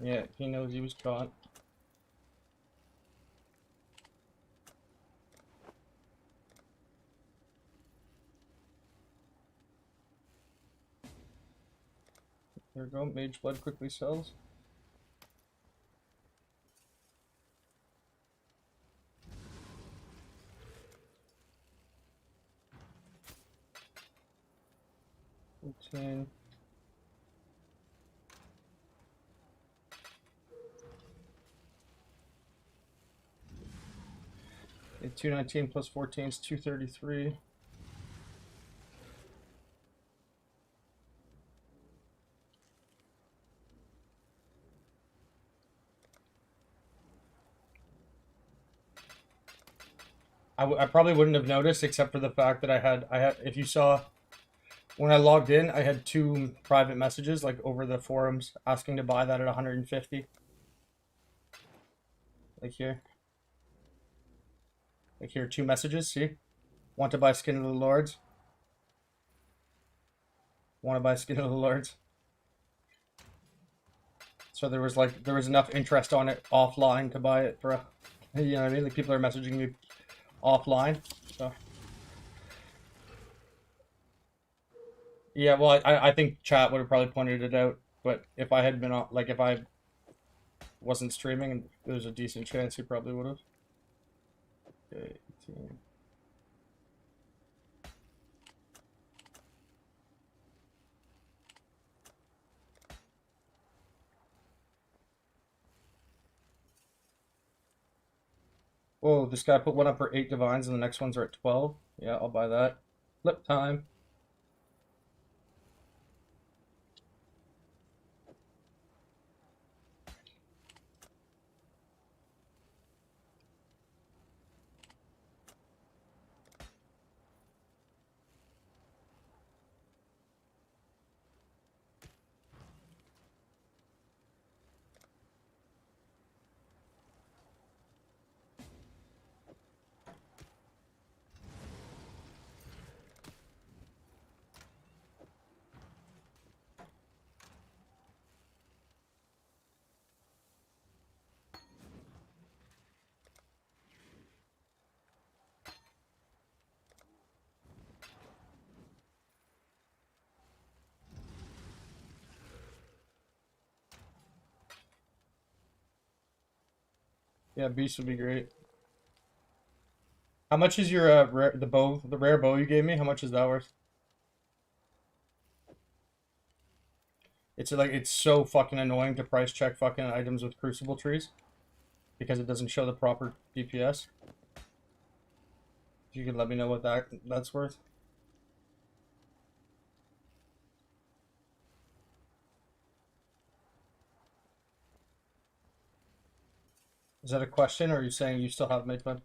Yeah, he knows he was caught. There we go, Mage Blood quickly sells. Okay. Okay, 219 plus 14 is 233. I probably wouldn't have noticed except for the fact that I had if you saw when I logged in, I had 2 private messages like over the forums asking to buy that at 150. Like here. Like here, 2 messages, see? Want to buy Skin of the Lords? Want to buy Skin of the Lords? So there was enough interest on it offline to buy it for you know what I mean? Like people are messaging me offline. So yeah, well I think chat would have probably pointed it out, but if I had been on, like if I wasn't streaming, there's a decent chance he probably would have. Okay, 18. Whoa, this guy put one up for 8 divines and the next ones are at 12. Yeah, I'll buy that. Flip time. Yeah, beast would be great. How much is your the rare bow you gave me? How much is that worth? It's like it's so fucking annoying to price check fucking items with crucible trees because it doesn't show the proper DPS. If you could let me know what that's worth. Is that a question, or are you saying you still have made fun?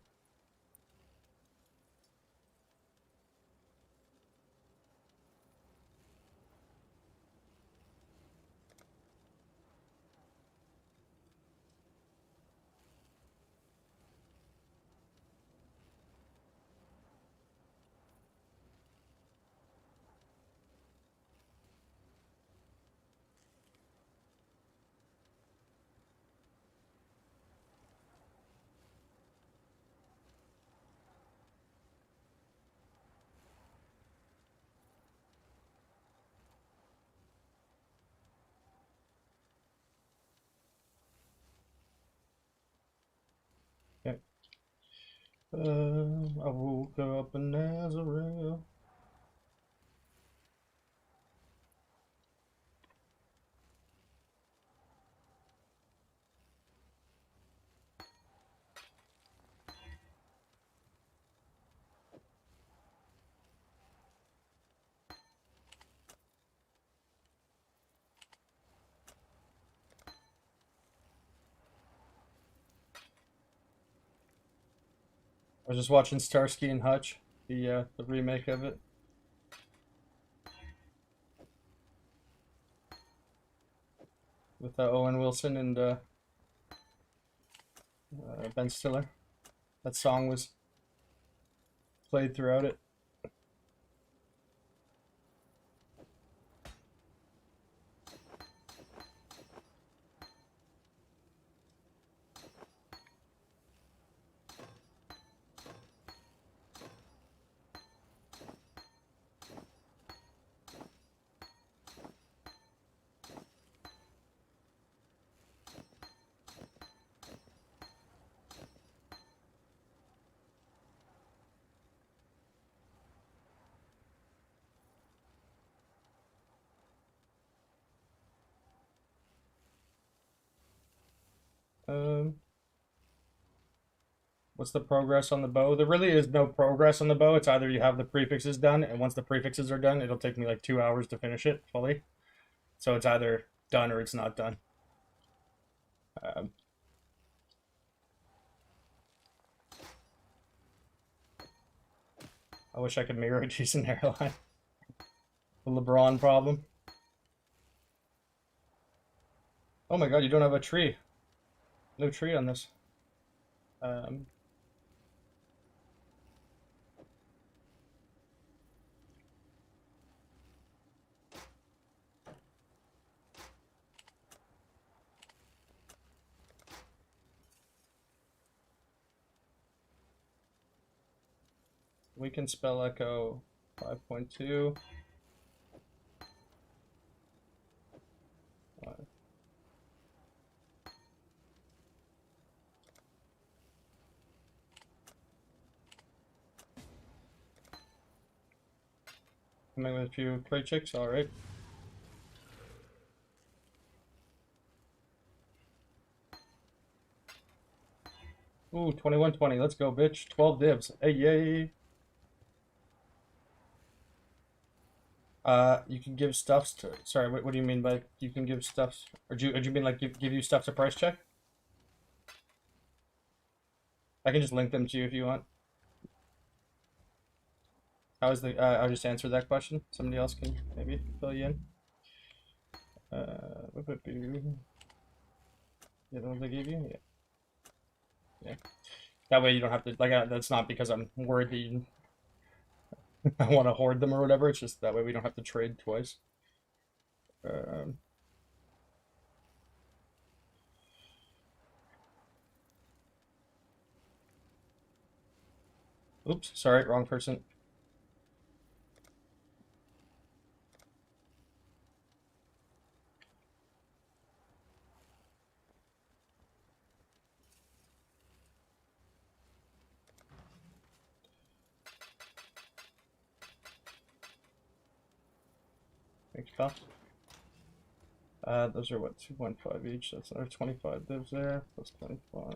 Okay. I woke up in Nazareth. I was just watching Starsky and Hutch, the remake of it. With Owen Wilson and Ben Stiller. That song was played throughout it. What's the progress on the bow? There really is no progress on the bow. It's either you have the prefixes done, and once the prefixes are done, it'll take me like 2 hours to finish it fully. So it's either done or it's not done. I wish I could mirror a decent hairline. The LeBron problem. Oh my god, you don't have a tree. No tree on this. We can spell echo 5.2. Coming with a few crate chicks, alright. Ooh, 2120, let's go, bitch. 12 divs. Hey, yay. You can give stuffs to. Sorry, what do you mean by you can give stuffs? Or do you mean like give you stuff to price check? I can just link them to you if you want. How is the? I'll just answer that question. Somebody else can maybe fill you in. You know what they gave you? Yeah. Yeah. That way you don't have to like. That's not because I'm worried that you. I want to hoard them or whatever. It's just that way we don't have to trade twice. Oops, sorry, wrong person. Thanks, pal. Those are what, 2.5 each. That's another 25 divs there, plus 25.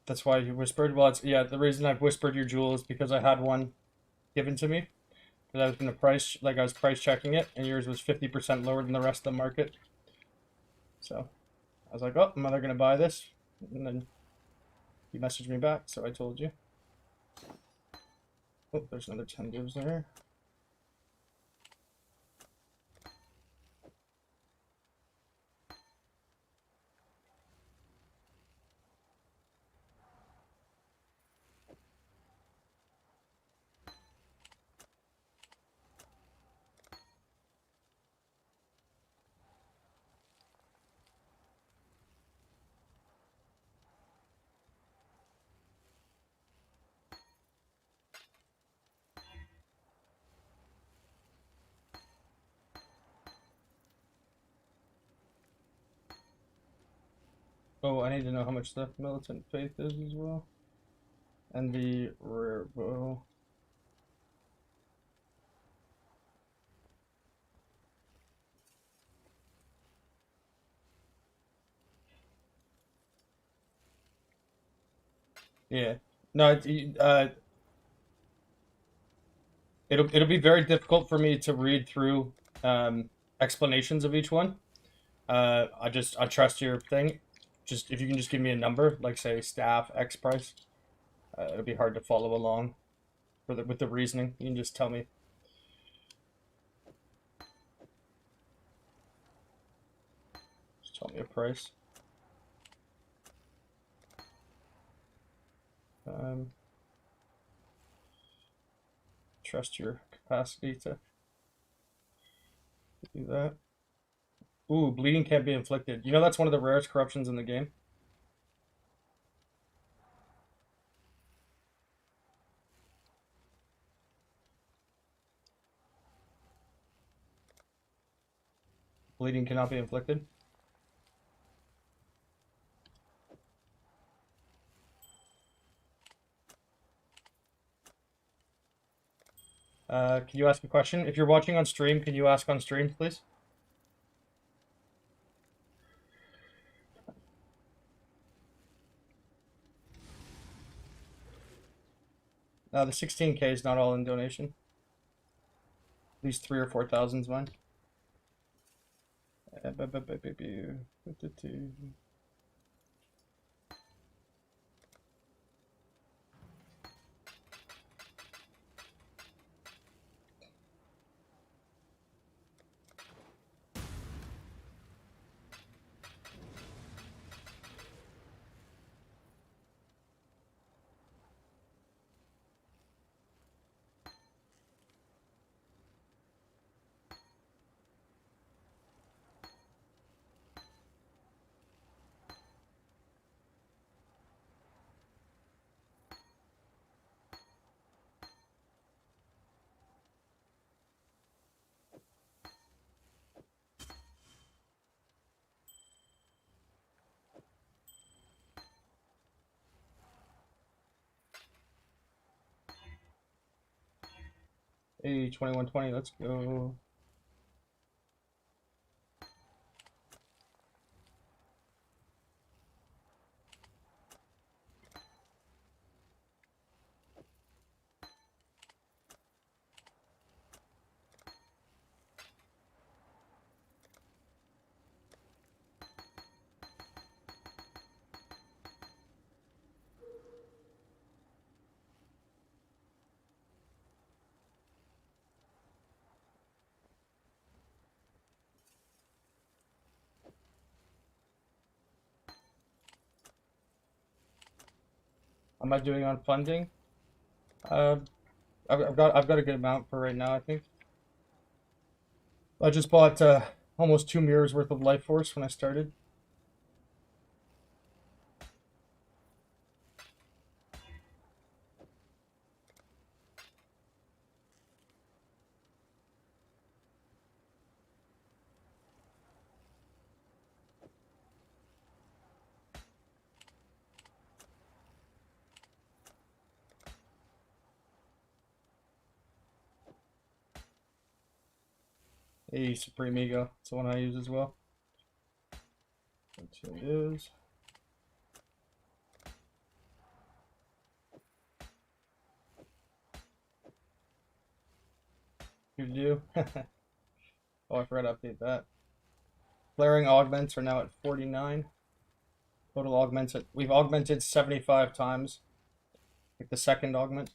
That's why you whispered. Well, it's yeah. The reason I've whispered your jewel is because I had one given to me. Because I was gonna price, like I was price checking it, and yours was 50% lower than the rest of the market. So I was like, oh, I'm either gonna buy this, and then you messaged me back, so I told you. Oh, there's another 10 divs there. Oh, I need to know how much the militant faith is as well. And the rare bow. Yeah. No, it'll be very difficult for me to read through explanations of each one. I trust your thing. Just if you can just give me a number, like say staff X price, it'll be hard to follow along with the reasoning. You can just tell me. Just tell me a price. Trust your capacity to do that. Ooh, bleeding can't be inflicted. You know that's one of the rarest corruptions in the game. Bleeding cannot be inflicted. Can you ask a question? If you're watching on stream, can you ask on stream, please? The 16K is not all in donation. At least 3 or 4,000 is mine. Hey, 2120, let's go. How am I doing on funding? I've got a good amount for right now, I think. I just bought almost 2 mirrors worth of Life Force when I started. Hey, Supreme Ego. It's the one I use as well. That's what it is. You do? Oh, I forgot to update that. Flaring augments are now at 49. Total augments we've augmented 75 times. Like the second augment.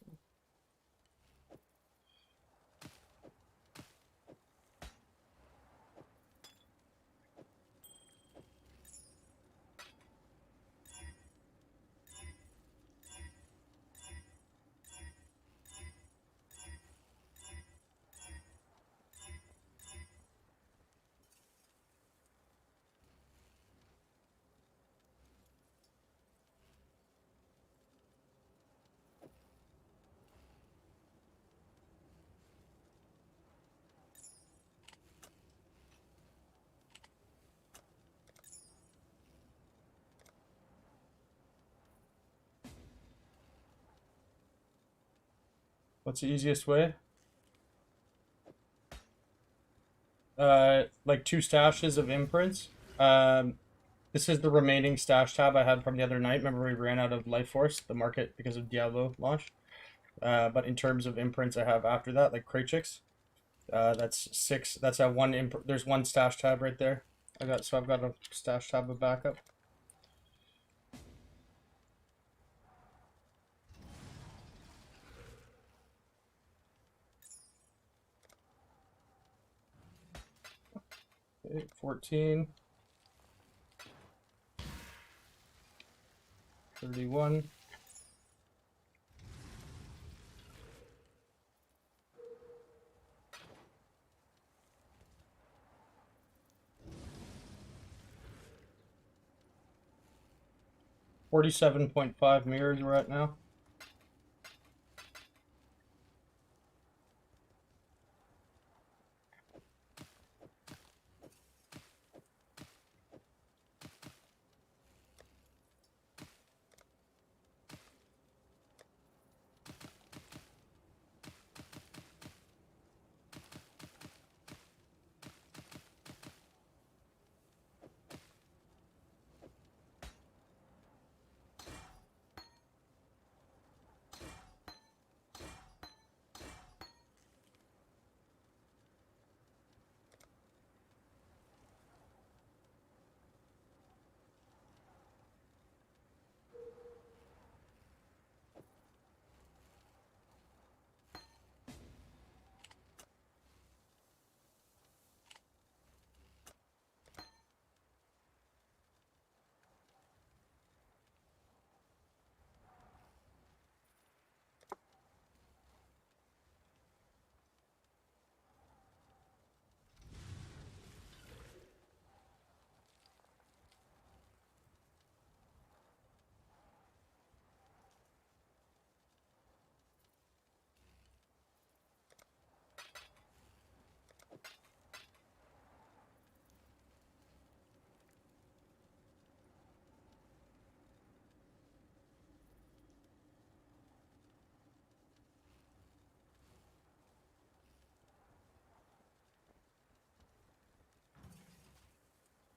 What's the easiest way? Like 2 stashes of imprints. This is the remaining stash tab I had from the other night. Remember we ran out of Life Force, the market, because of Diablo launch. But in terms of imprints I have after that, like Kraychix, that's 6. That's a one there's 1 stash tab right there. I've got a stash tab of backup. Okay, 14. 31. $47.5 mirrors we're at now.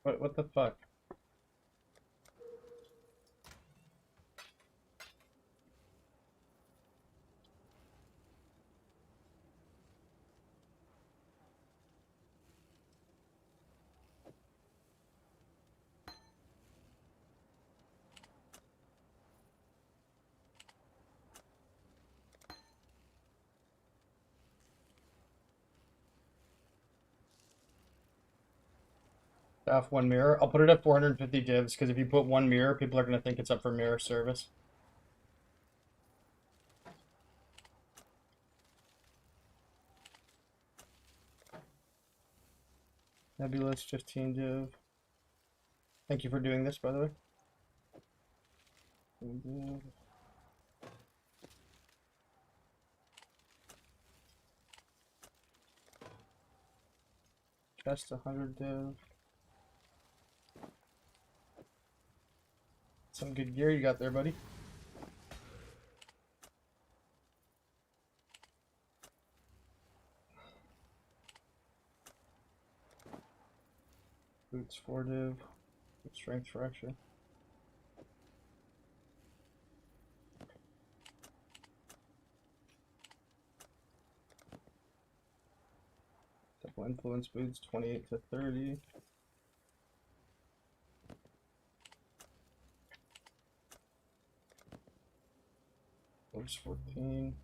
What the fuck? Off one mirror. I'll put it at 450 divs because if you put one mirror, people are gonna think it's up for mirror service. Nebulous 15 div. Thank you for doing this, by the way. Chest 100 div. Some good gear you got there, buddy. Boots 4 div. Good strength fracture. Double influence boots 28 to 30. Boots 14.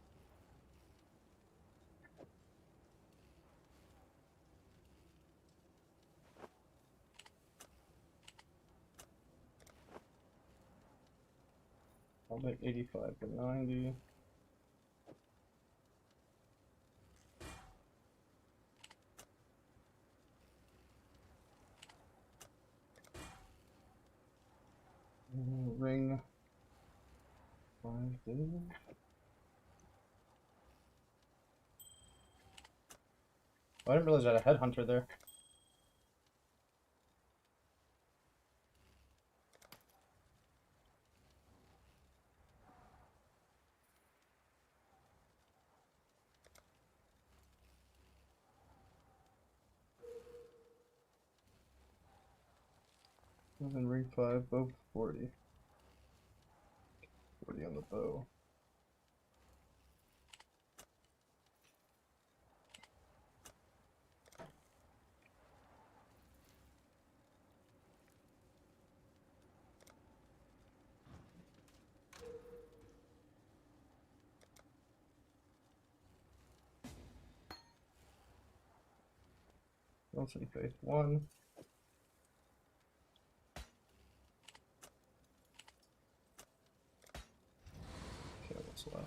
I'll make 85 to 90. Ring 5 div. Oh, I didn't realize I had a headhunter there. Then ring 5, bow 40. 40 on the bow. Wilson Faith 1. Okay, what's left?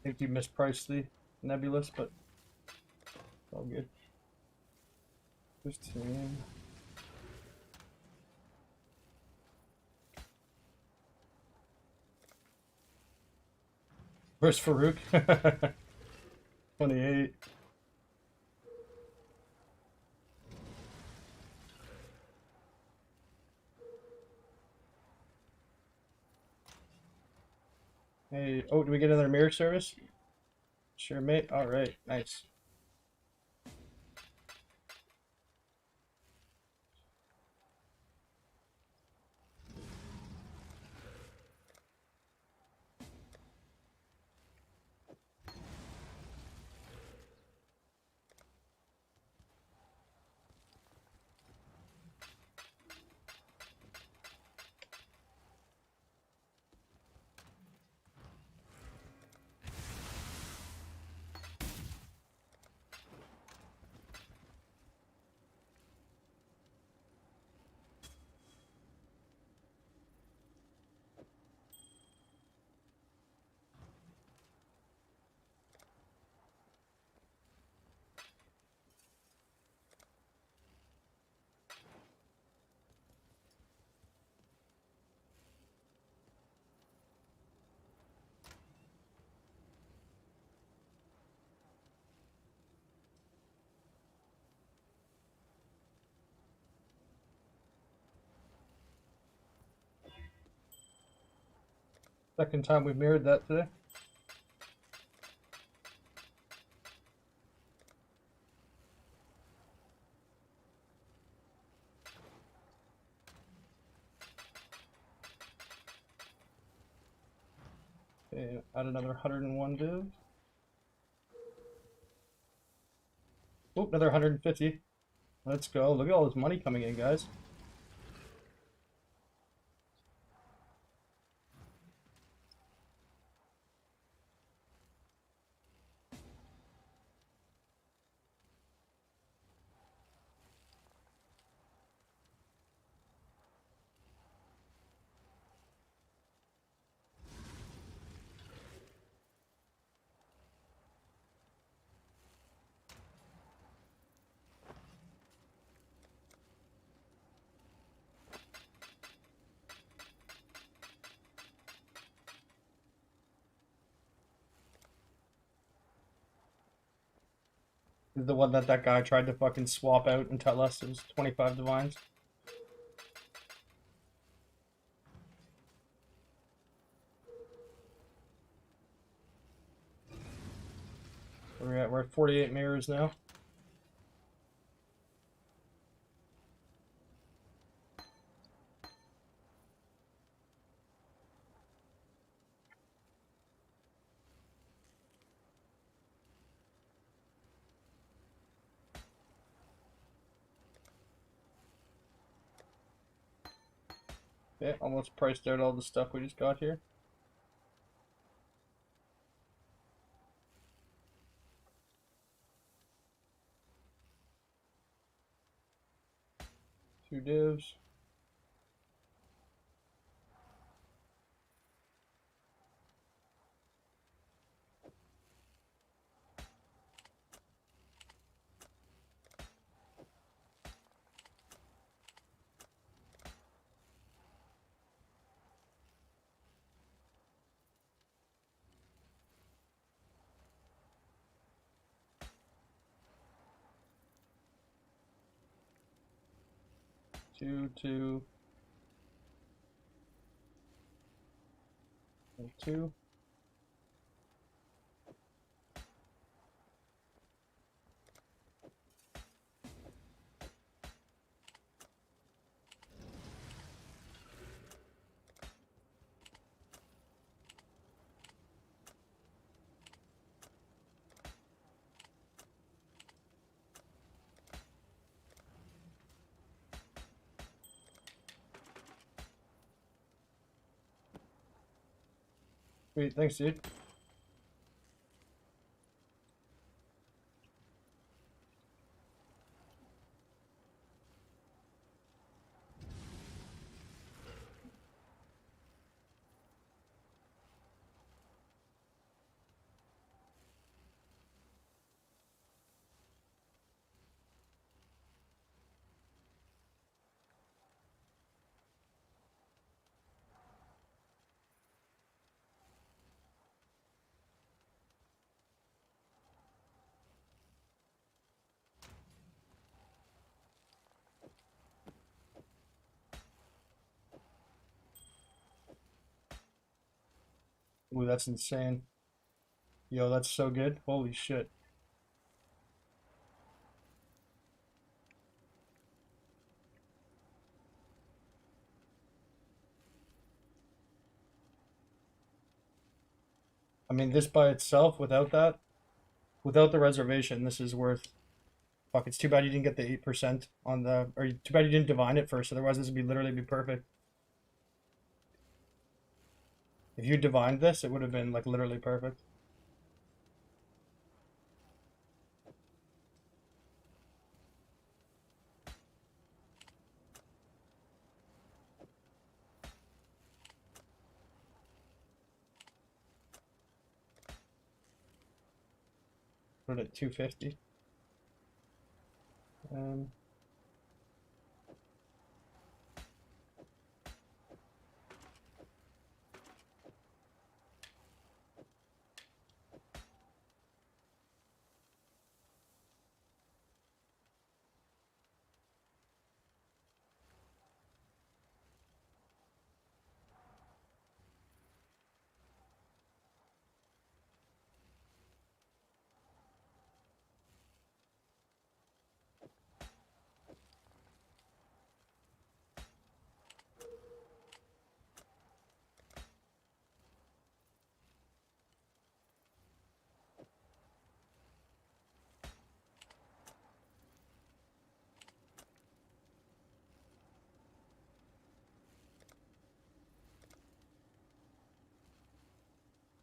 I think you mispriced the Nebulous, but it's all good. 15. Where's Farouk? 28. Hey, oh, do we get another mirror service? Sure, mate. All right, nice. Second time we've mirrored that today. Okay, add another 101 div. Oh, another 150. Let's go. Look at all this money coming in, guys. This is the one that guy tried to fucking swap out and tell us it was 25 divines. Where we at? We're at 48 mirrors now. Okay, almost priced out all the stuff we just got here. Two divs. Two, and two. Sweet, thanks, dude. Ooh, that's insane. Yo, that's so good. Holy shit. I mean, this by itself, without that, without the reservation, this is worth. Fuck, it's too bad you didn't get the 8% on the, or too bad you didn't divine it first. Otherwise, this would be literally be perfect. If you divined this, it would have been like literally perfect. Put it at 250. Um,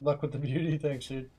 luck with the beauty, thanks, dude.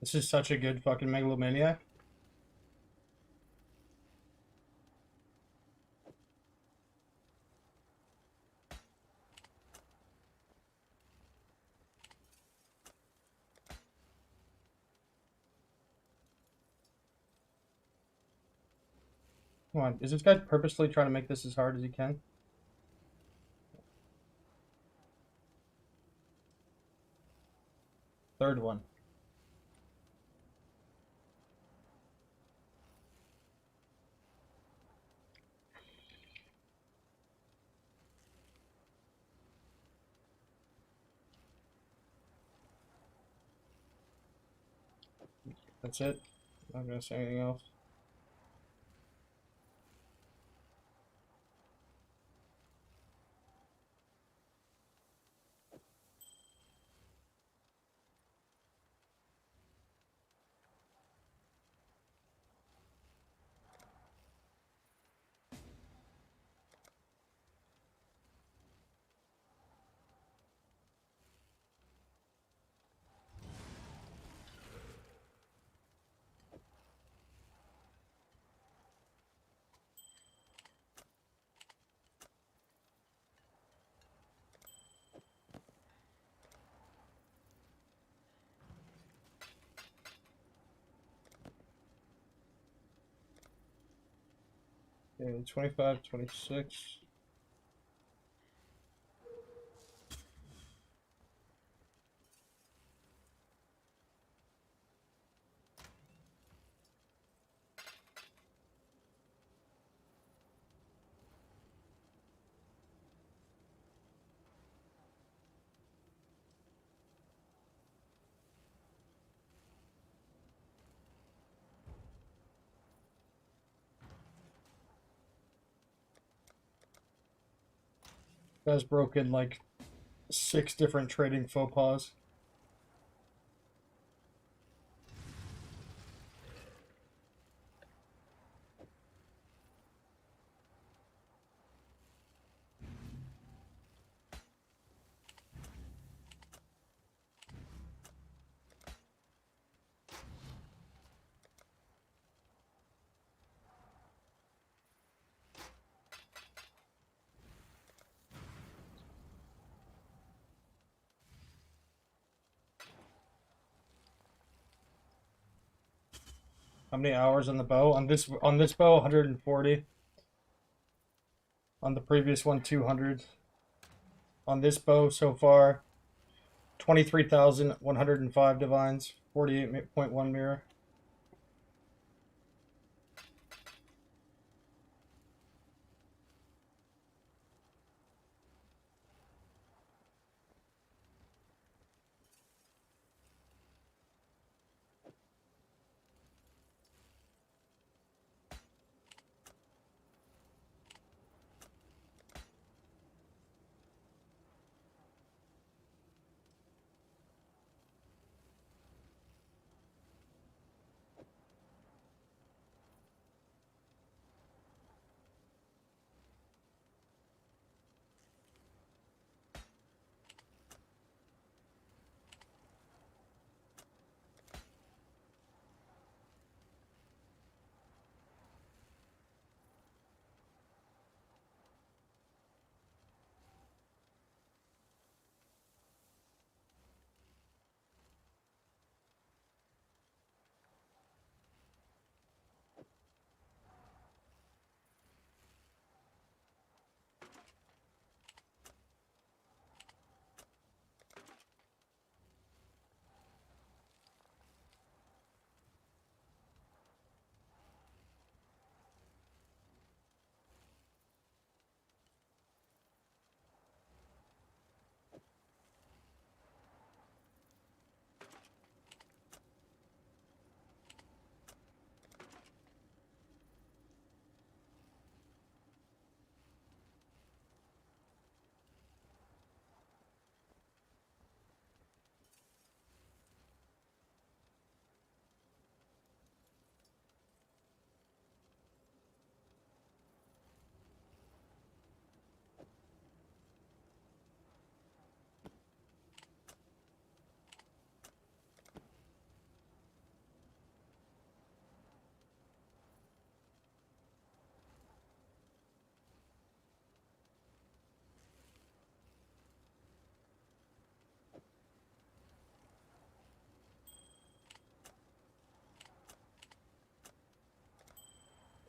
This is such a good fucking Megalomaniac. Come on, is this guy purposely trying to make this as hard as he can? Third one. That's it. Not gonna say anything else. Okay, 25, 26. Guy's broken like 6 different trading faux pas. How many hours on the bow? On this bow, 140. On the previous one, 200. On this bow so far, 23,105 divines, 48.1 mirror.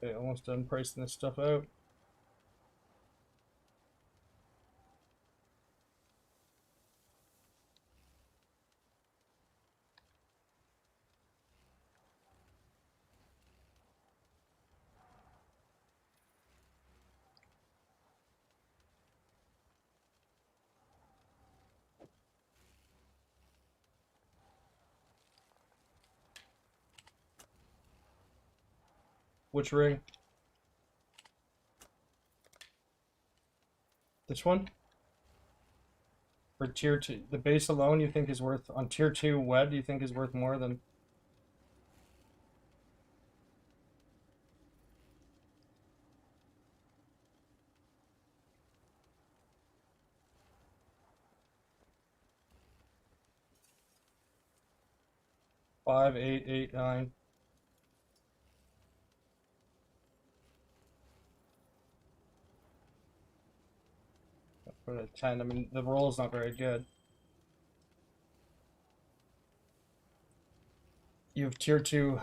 Okay, almost done pricing this stuff out. Which ring? This one? For tier 2, the base alone you think is worth, on tier 2 wed, you think is worth more than... Five, 8, 8, 9. For the 10, I mean, the roll is not very good. You have tier 2.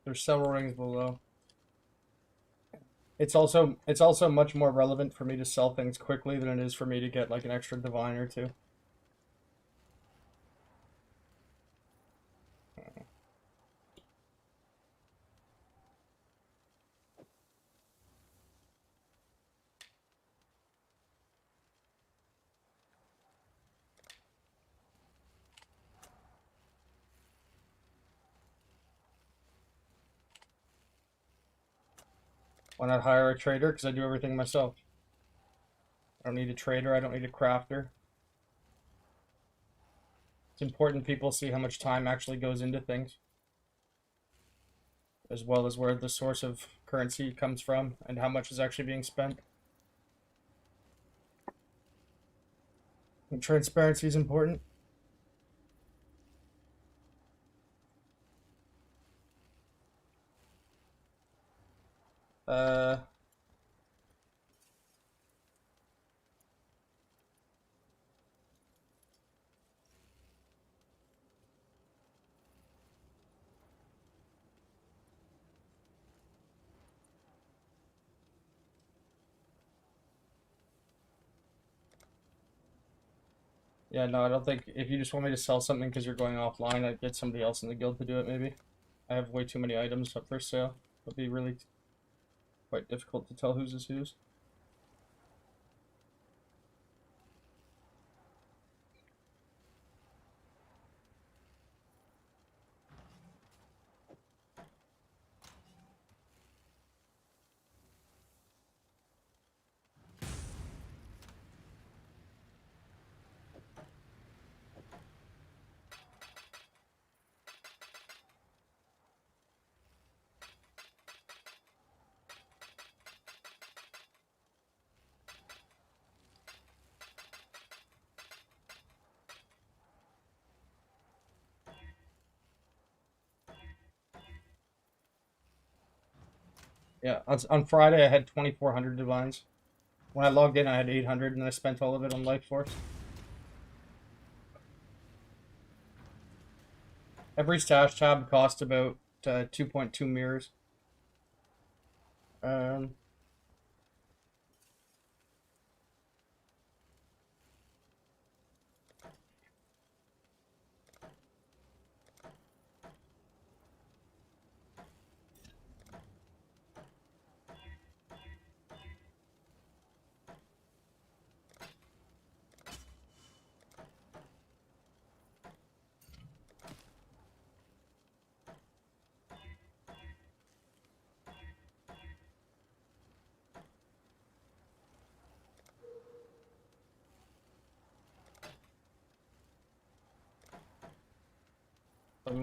There's several rings below. It's also much more relevant for me to sell things quickly than it is for me to get like an extra divine or two. Why not hire a trader? Because I do everything myself. I don't need a trader. I don't need a crafter. It's important people see how much time actually goes into things, as well as where the source of currency comes from and how much is actually being spent. And transparency is important. Uh, yeah, no, I don't think if you just want me to sell something because you're going offline, I'd get somebody else in the guild to do it maybe. I have way too many items up for sale. It'll be really quite difficult to tell whose is whose. Yeah, on Friday I had 2,400 divines. When I logged in, I had 800, and I spent all of it on Life Force. Every stash tab cost about 2.2 mirrors. Um,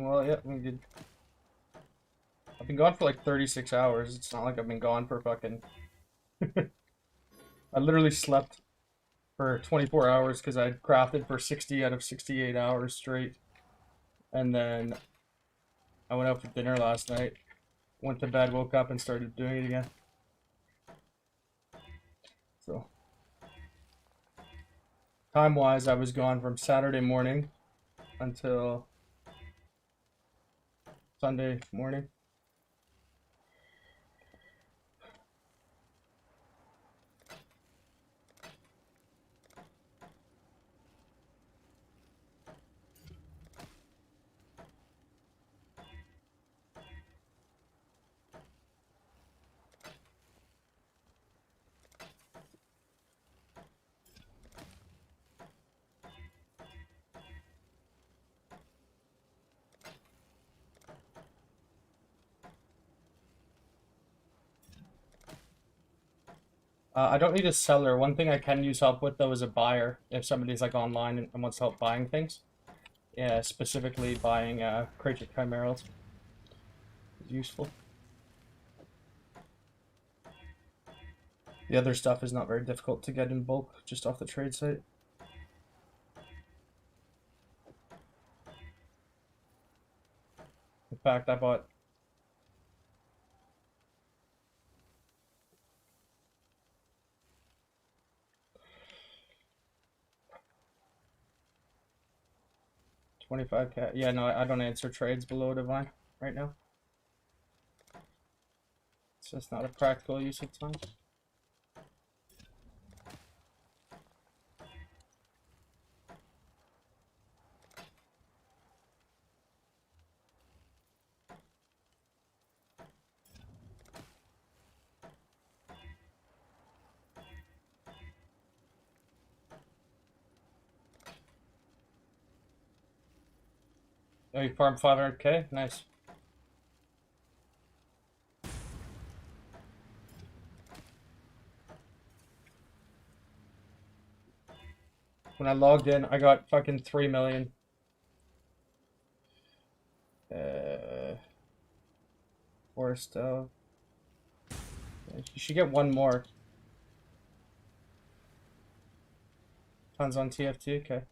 well, yeah, we did. I've been gone for like 36 hours. It's not like I've been gone for fucking. I literally slept for 24 hours because I crafted for 60 out of 68 hours straight. And then I went out for dinner last night, went to bed, woke up, and started doing it again. So, time wise, I was gone from Saturday morning until Sunday morning. I don't need a seller. One thing I can use help with though is a buyer. If somebody's like online and wants help buying things, yeah, specifically buying Krajic Chimerals is useful. The other stuff is not very difficult to get in bulk, just off the trade site. In fact, I bought 25k. Yeah, no, I don't answer trades below Divine right now. It's just not a practical use of time. Oh, you farmed 500k? Nice. When I logged in, I got fucking 3 million. Forest, you should get one more. Tons on TFT, okay.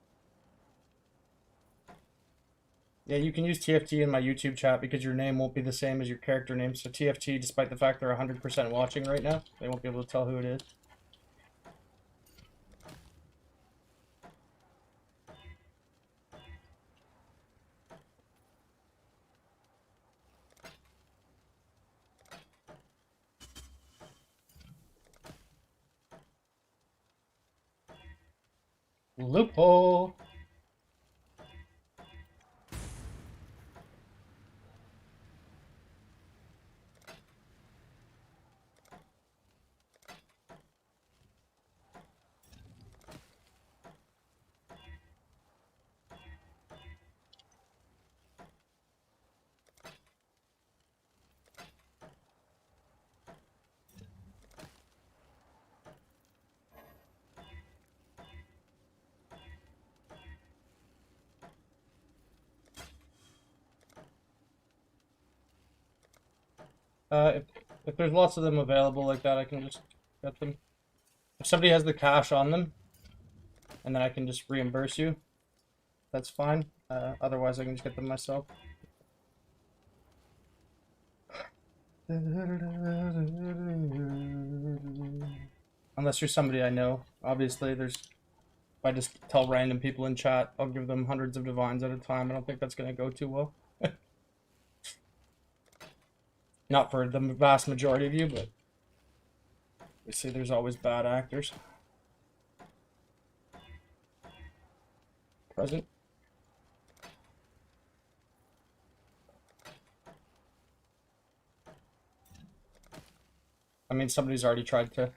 Yeah, you can use TFT in my YouTube chat because your name won't be the same as your character name. So TFT, despite the fact they're 100% watching right now, they won't be able to tell who it is. Loophole. If there's lots of them available like that, I can just get them. If somebody has the cash on them, and then I can just reimburse you, that's fine. Otherwise, I can just get them myself. Unless you're somebody I know. Obviously, there's... If I just tell random people in chat, I'll give them hundreds of divines at a time. I don't think that's going to go too well. Not for the vast majority of you, but... We see there's always bad actors. Present. I mean, somebody's already tried to,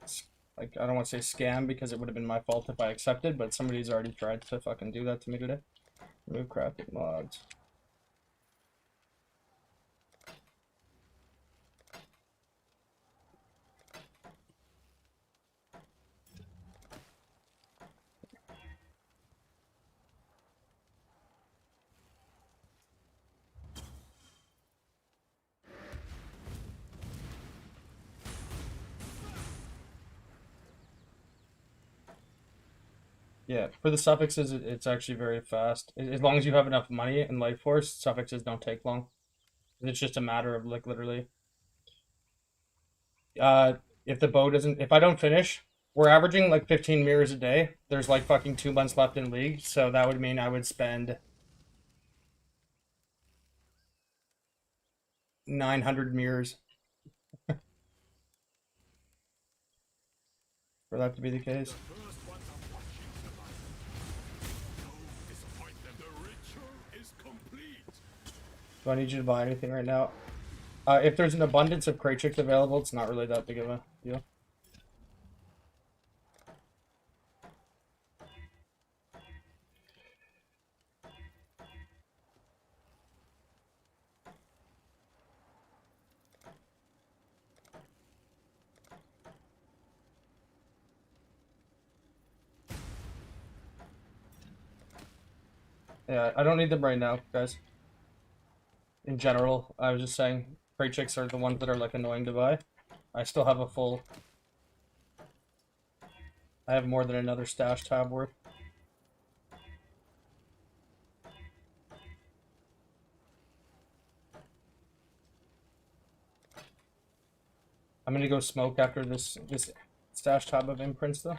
like, I don't want to say scam because it would have been my fault if I accepted, but somebody's already tried to fucking do that to me today. Remove crafted mods. Yeah, for the suffixes, it's actually very fast. As long as you have enough money and life force, suffixes don't take long. It's just a matter of, like, literally. If the bow doesn't, if I don't finish, we're averaging like 15 mirrors a day. There's like fucking 2 months left in league, so that would mean I would spend 900 mirrors for that to be the case. The first ones are watching survival. Don't disappoint them. The ritual is complete. Do I need you to buy anything right now? If there's an abundance of crate chicks available, it's not really that big of a deal. Yeah, I don't need them right now, guys. In general, I was just saying, crate chicks are the ones that are like annoying to buy. I still have a full... I have more than another stash tab worth. I'm gonna go smoke after this stash tab of imprints though.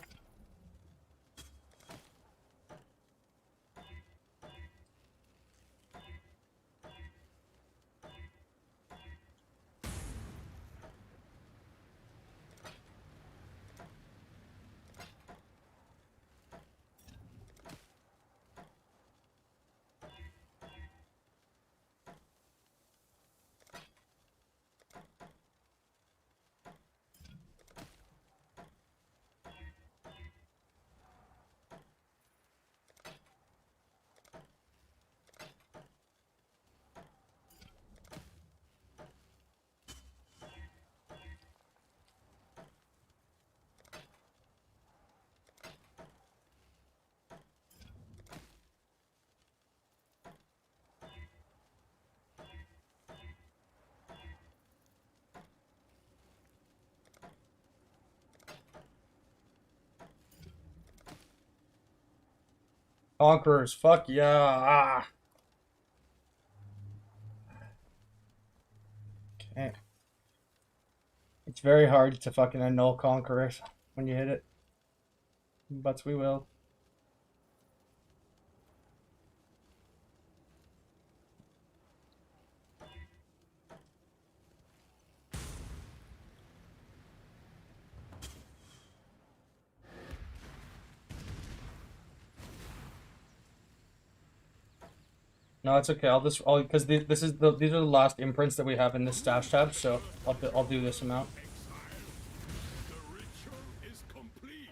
Conquerors, fuck yeah. Ah. Okay. It's very hard to fucking annul Conquerors when you hit it. But we will. No, it's okay. I'll because these are the last imprints that we have in this stash tab, so I'll do this amount. The ritual is complete.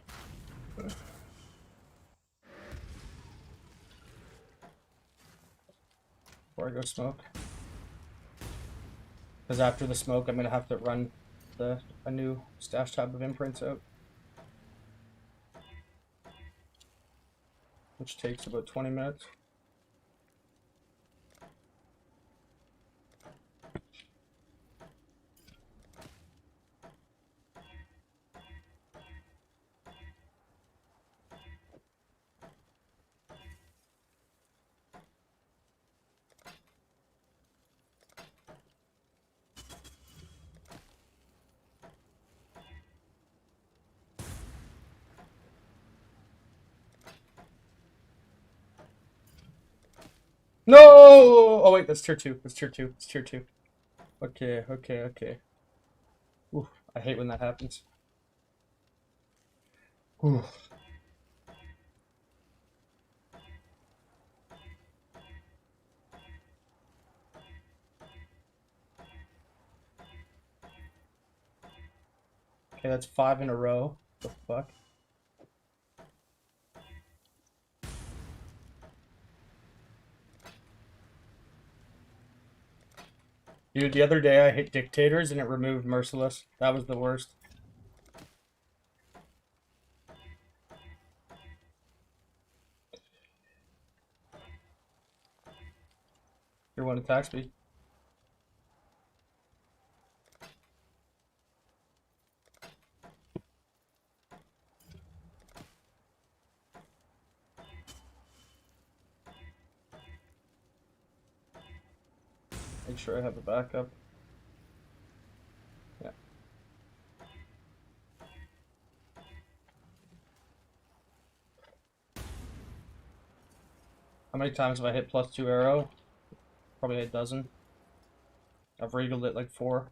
Before I go smoke, because after the smoke, I'm gonna have to run a new stash tab of imprints out, which takes about 20 minutes. No! Oh wait, that's tier 2. That's tier 2. It's tier 2. Okay, okay, okay. Ooh, I hate when that happens. Ooh. Okay, that's 5 in a row. What the fuck? Dude, the other day I hit Dictators and it removed Merciless. That was the worst. Your one attack speed. Make sure I have a backup. Yeah. How many times have I hit +2 arrow? Probably a dozen. I've regaled it like 4.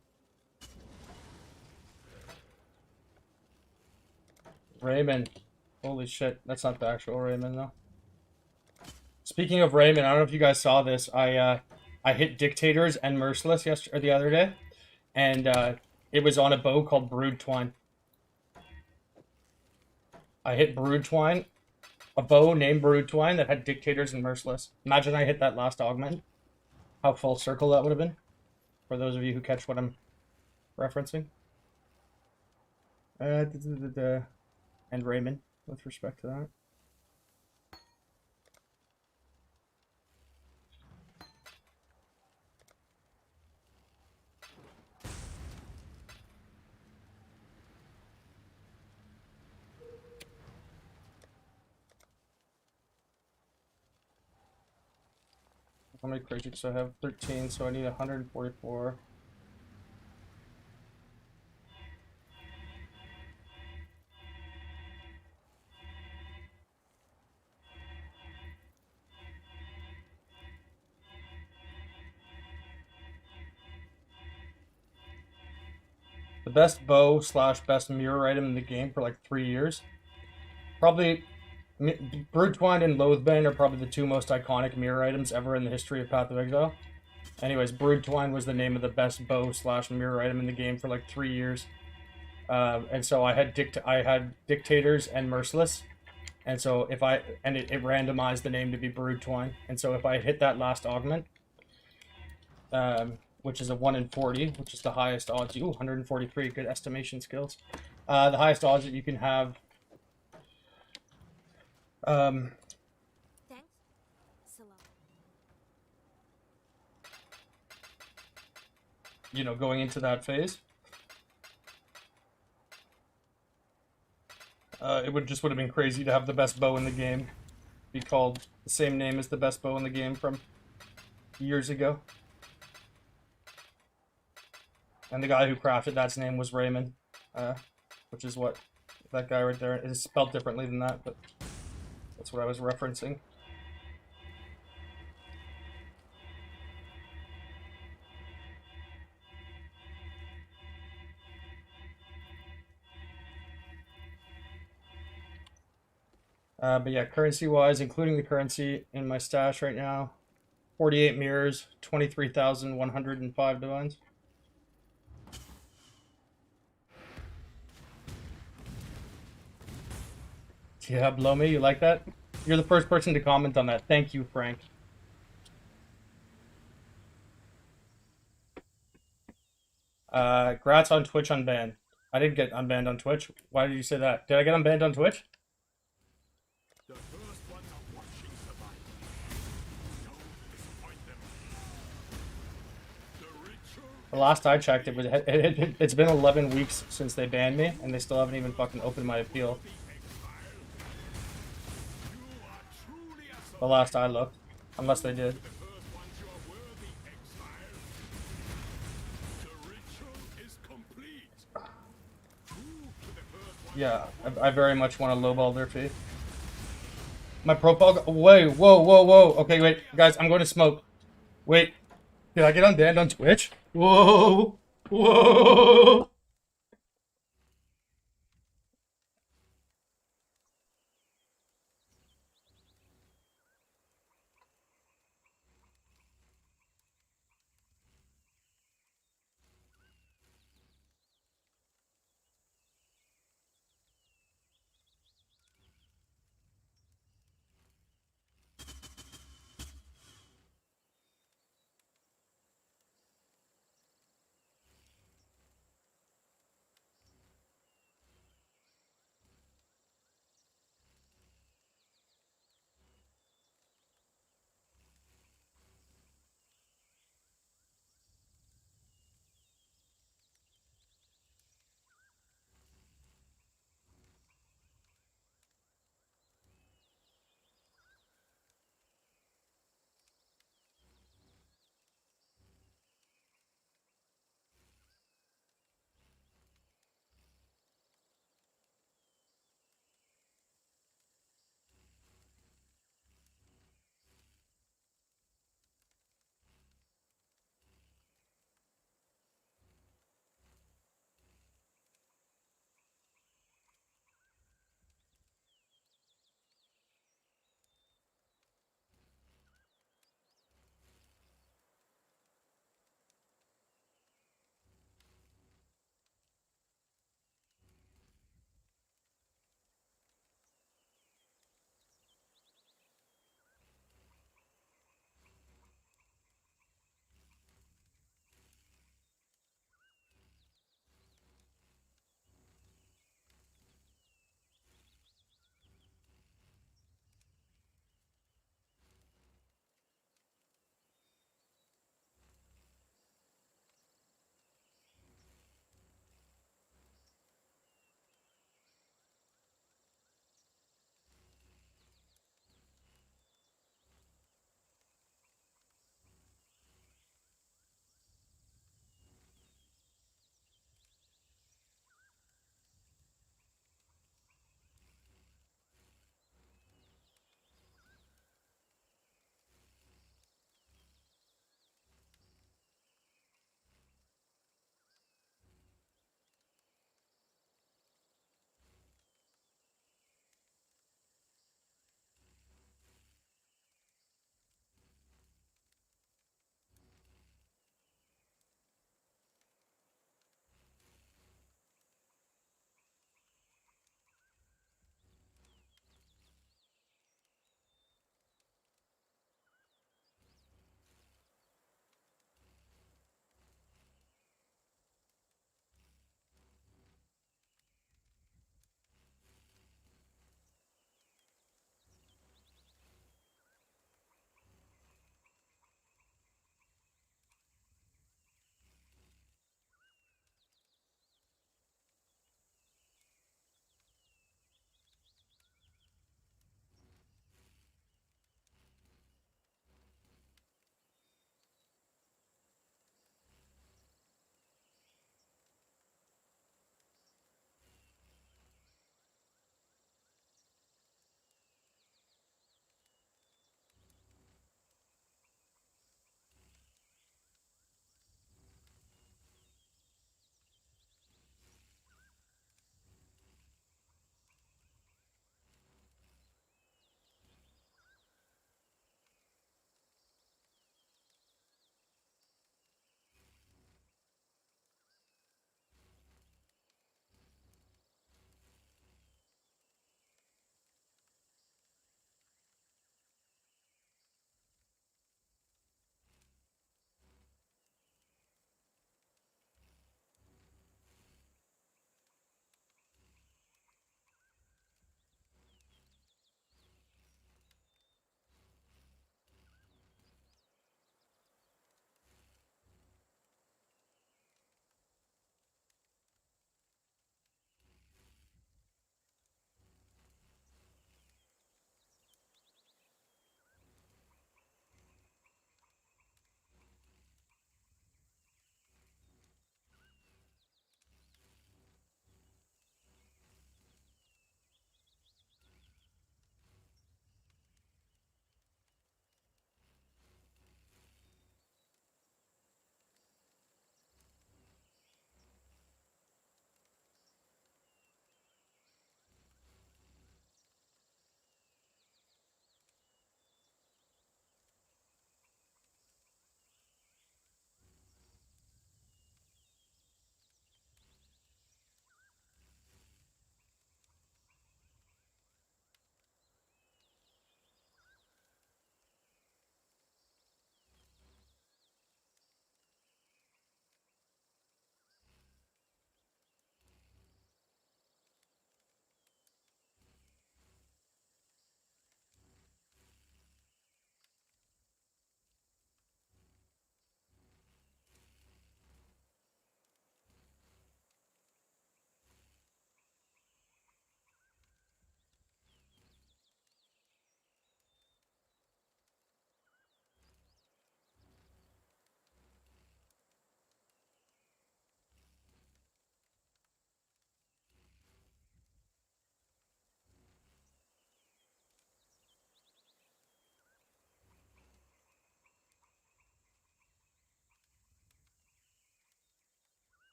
Raymond. Holy shit. That's not the actual Raymond though. Speaking of Raymond, I don't know if you guys saw this. I hit Dictators and Merciless yesterday or the other day, and it was on a bow called Brood Twine. I hit Brood Twine, a bow named Brood Twine that had Dictators and Merciless. Imagine I hit that last augment. How full circle that would have been. For those of you who catch what I'm referencing. And Raymond, with respect to that. How many creatures do I have? 13, so I need 144. The best bow / best mirror item in the game for like 3 years. Probably Brood Twine and Loathbane are probably the 2 most iconic mirror items ever in the history of Path of Exile. Anyways, Brood Twine was the name of the best bow / mirror item in the game for like 3 years. And so I had Dictators and Merciless. And so if I, and it randomized the name to be Brood Twine. And so if I hit that last augment, which is a 1 in 40, which is the highest odds. Ooh, 143, good estimation skills. The highest odds that you can have. Thanks. Salam. You know, going into that phase. It would have been crazy to have the best bow in the game be called the same name as the best bow in the game from years ago. And the guy who crafted that's name was Raymond, which is what that guy right there is spelled differently than that, but that's what I was referencing. But yeah, currency-wise, including the currency in my stash right now, 48 mirrors, 23,105 divines. Yeah, blow me, you like that? You're the first person to comment on that. Thank you, Frank. Grats on Twitch unbanned. I didn't get unbanned on Twitch. Why did you say that? Did I get unbanned on Twitch? The first ones are watching survival. Don't disappoint them. The ritual The last I checked, it's been 11 weeks since they banned me, and they still haven't even fucking opened my appeal. you are truly a The last I looked, unless they did. the first ones you are worthy exile. The ritual is complete. Move to the first one. Yeah, I very much want to lowball their fee. My profile. Wait, whoa, whoa, whoa. Okay, wait, guys, I'm going to smoke. Wait, did I get unbanned on Twitch? Whoa, whoa.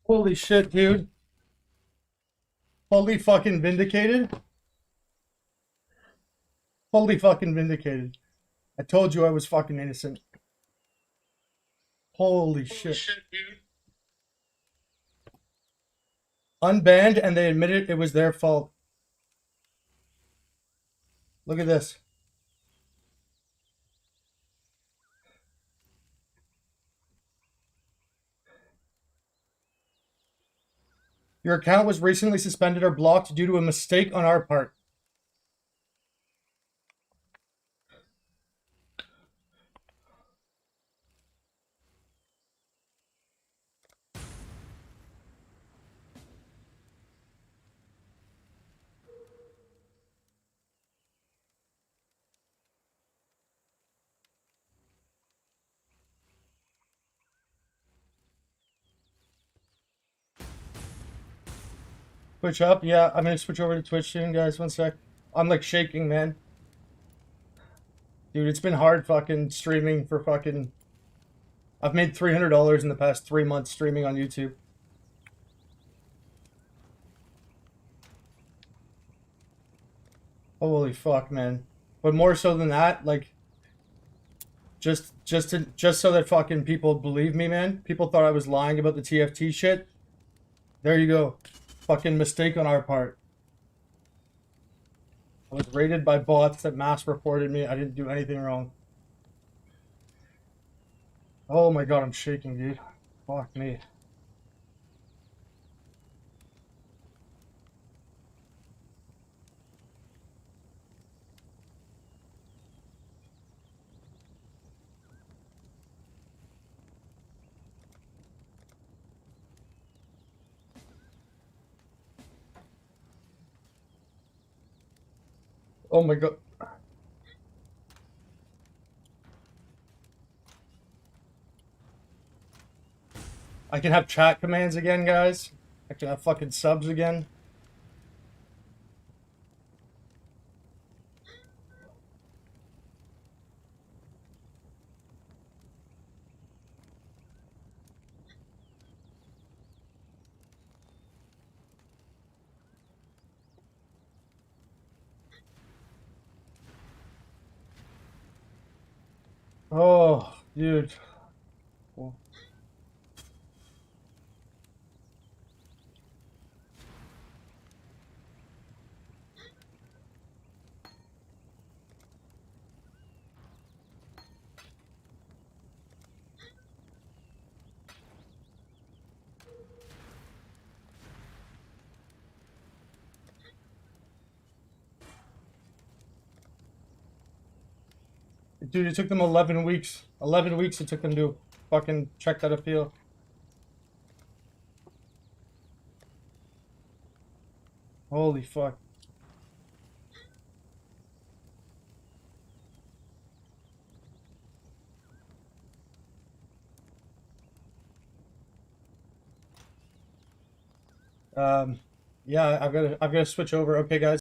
Holy shit, dude. Fully fucking vindicated. Fully fucking vindicated. I told you I was fucking innocent. Holy shit. Unbanned and they admitted it was their fault. Look at this. Your account was recently suspended or blocked due to a mistake on our part. Switch up? Yeah, I'm gonna switch over to Twitch soon, guys. 1 sec. I'm like shaking, man. Dude, it's been hard fucking streaming for fucking... I've made $300 in the past 3 months streaming on YouTube. Holy fuck, man. But more so than that, like... Just so that fucking people believe me, man. People thought I was lying about the TFT shit. There you go. Fucking mistake on our part. I was raided by bots that mass reported me. I didn't do anything wrong. Oh my god, I'm shaking, dude. Fuck me. Oh my god. I can have chat commands again, guys. I can have fucking subs again. Oh, dude. Cool. Dude, it took them 11 weeks. 11 weeks it took them to fucking check that appeal. Holy fuck. Yeah, I've got to switch over. Okay, guys.